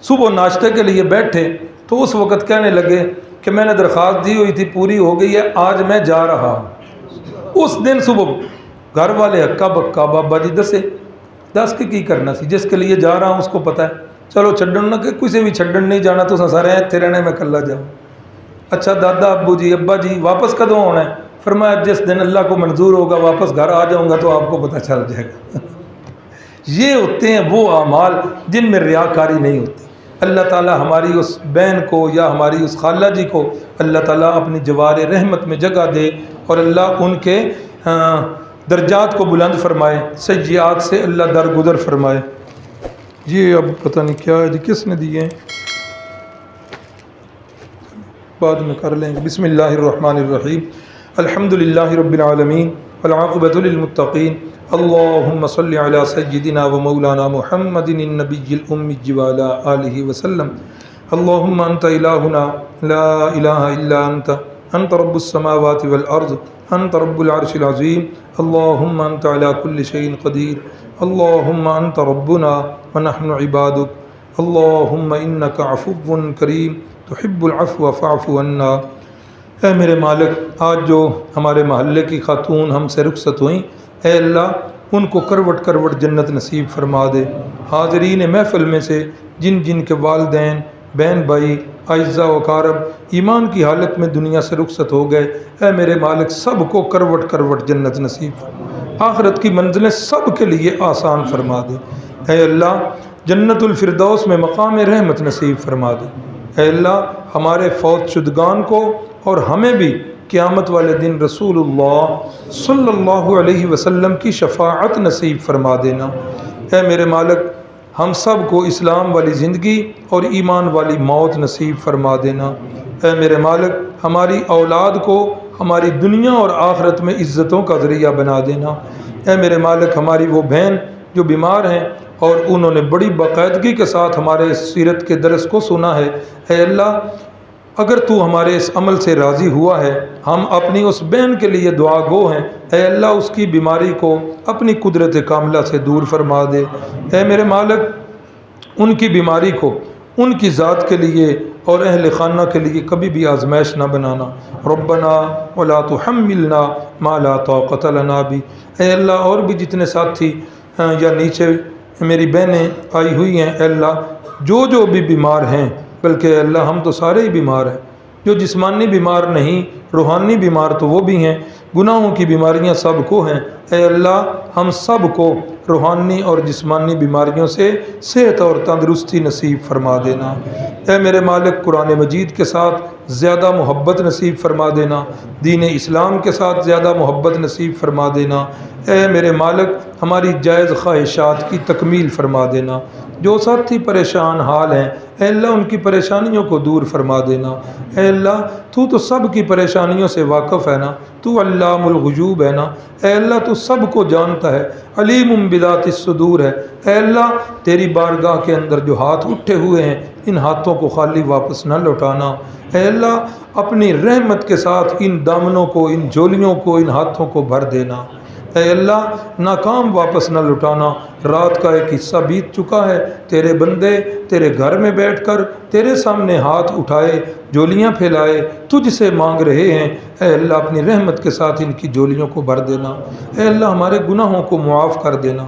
صبح ناشتے کے لیے بیٹھے تو اس وقت کہنے لگے کہ میں نے درخواست دی ہوئی تھی، پوری ہو گئی ہے، آج میں جا رہا ہوں۔ اس دن صبح گھر والے ہکا بکا، بابا جی دس کی کرنا سی، جس کے لیے جا رہا ہوں اس کو پتہ ہے، چلو چھڈن نہ کہ کسی بھی چھڈن نہیں جانا، تو سارے اتنے رہنے میں کلا جاؤں۔ اچھا دادا ابو جی ابا جی واپس کدوں ہونا ہے؟ فرمایا جس دن اللہ کو منظور ہوگا واپس گھر آ جاؤں گا تو آپ کو پتہ چل جائے گا۔ یہ ہوتے ہیں وہ اعمال جن میں ریاکاری نہیں ہوتی۔ اللہ تعالیٰ ہماری اس بہن کو یا ہماری اس خالہ جی کو اللہ تعالیٰ اپنی جوار رحمت میں جگہ دے، اور اللہ ان کے درجات کو بلند فرمائے، سیئات سے اللہ درگزر فرمائے۔ یہ اب پتہ نہیں کیا ہے جی، کس نے دیے ہیں، بعد میں کر لیں گے۔ بسم اللہ الرحمن الرحیم، الحمد للہ رب العالمین والعاقبۃ للمتقین، اللہم صلی علی سیدنا و مولانا محمد النبی الامی وعلی آلہ وسلم۔ اللہم انت الہنا لا الہ الا انت رب السماوات والارض، انت رب العرش العظیم، اللہم انت علی کل شیء قدیر، اللہم انت ربنا ونحن عبادک، اللہم انک عفو کریم تحب العفو فاعف عنا۔ اے میرے مالک، آج جو ہمارے محلے کی خاتون ہم سے رخصت ہوئیں، اے اللہ ان کو کروٹ کروٹ جنت نصیب فرما دے۔ حاضرین محفل میں سے جن جن کے والدین، بہن بھائی، اعزاء و اقارب ایمان کی حالت میں دنیا سے رخصت ہو گئے، اے میرے مالک سب کو کروٹ کروٹ جنت نصیب فرما، آخرت کی منزلیں سب کے لیے آسان فرما دے۔ اے اللہ جنت الفردوس میں مقام رحمت نصیب فرما دے۔ اے اللہ ہمارے فوت شدگان کو اور ہمیں بھی قیامت والے دن رسول اللہ صلی اللہ علیہ وسلم کی شفاعت نصیب فرما دینا۔ اے میرے مالک ہم سب کو اسلام والی زندگی اور ایمان والی موت نصیب فرما دینا۔ اے میرے مالک ہماری اولاد کو ہماری دنیا اور آخرت میں عزتوں کا ذریعہ بنا دینا۔ اے میرے مالک ہماری وہ بہن جو بیمار ہیں اور انہوں نے بڑی باقاعدگی کے ساتھ ہمارے سیرت کے درس کو سنا ہے، اے اللہ اگر تو ہمارے اس عمل سے راضی ہوا ہے، ہم اپنی اس بہن کے لیے دعا گو ہیں، اے اللہ اس کی بیماری کو اپنی قدرت کاملہ سے دور فرما دے۔ اے میرے مالک ان کی بیماری کو ان کی ذات کے لیے اور اہل خانہ کے لیے کبھی بھی آزمائش نہ بنانا۔ ربنا ولا تحملنا ما لا طاقت لنا بھی۔ اے اللہ اور بھی جتنے ساتھی یا نیچے میری بہنیں آئی ہوئی ہیں، اے اللہ جو بھی بیمار ہیں، بلکہ اے اللہ ہم تو سارے ہی بیمار ہیں، جو جسمانی بیمار نہیں روحانی بیمار تو وہ بھی ہیں، گناہوں کی بیماریاں سب کو ہیں، اے اللہ ہم سب کو روحانی اور جسمانی بیماریوں سے صحت اور تندرستی نصیب فرما دینا۔ اے میرے مالک قرآن مجید کے ساتھ زیادہ محبت نصیب فرما دینا، دین اسلام کے ساتھ زیادہ محبت نصیب فرما دینا۔ اے میرے مالک ہماری جائز خواہشات کی تکمیل فرما دینا۔ جو ساتھی پریشان حال ہیں اے اللہ ان کی پریشانیوں کو دور فرما دینا۔ اے اللہ تو سب کی پریشانیوں سے واقف ہے نا، تو علام الغیوب ہے نا، اے اللہ تو سب کو جانتا ہے، علیم بذات الصدور ہے۔ اے اللہ تیری بارگاہ کے اندر جو ہاتھ اٹھے ہوئے ہیں ان ہاتھوں کو خالی واپس نہ لوٹانا۔ اے اللہ اپنی رحمت کے ساتھ ان دامنوں کو، ان جولیوں کو، ان ہاتھوں کو بھر دینا۔ اے اللہ ناکام واپس نہ لٹانا۔ رات کا ایک حصہ بیت چکا ہے، تیرے بندے تیرے گھر میں بیٹھ کر تیرے سامنے ہاتھ اٹھائے، جولیاں پھیلائے تجھ سے مانگ رہے ہیں۔ اے اللہ اپنی رحمت کے ساتھ ان کی جولیوں کو بھر دینا۔ اے اللہ ہمارے گناہوں کو معاف کر دینا۔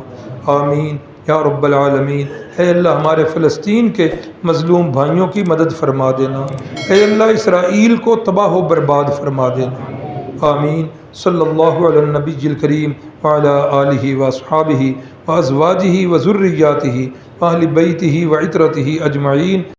آمین یا رب العالمین۔ اے اللہ ہمارے فلسطین کے مظلوم بھائیوں کی مدد فرما دینا۔ اے اللہ اسرائیل کو تباہ و برباد فرما دینا۔ آمین۔ صلی اللہ علی النبی الکریم وعلی آلہ واصحابہ وازواجہ وذریاتہ واہل بیتہ وعترتہ اجمعین۔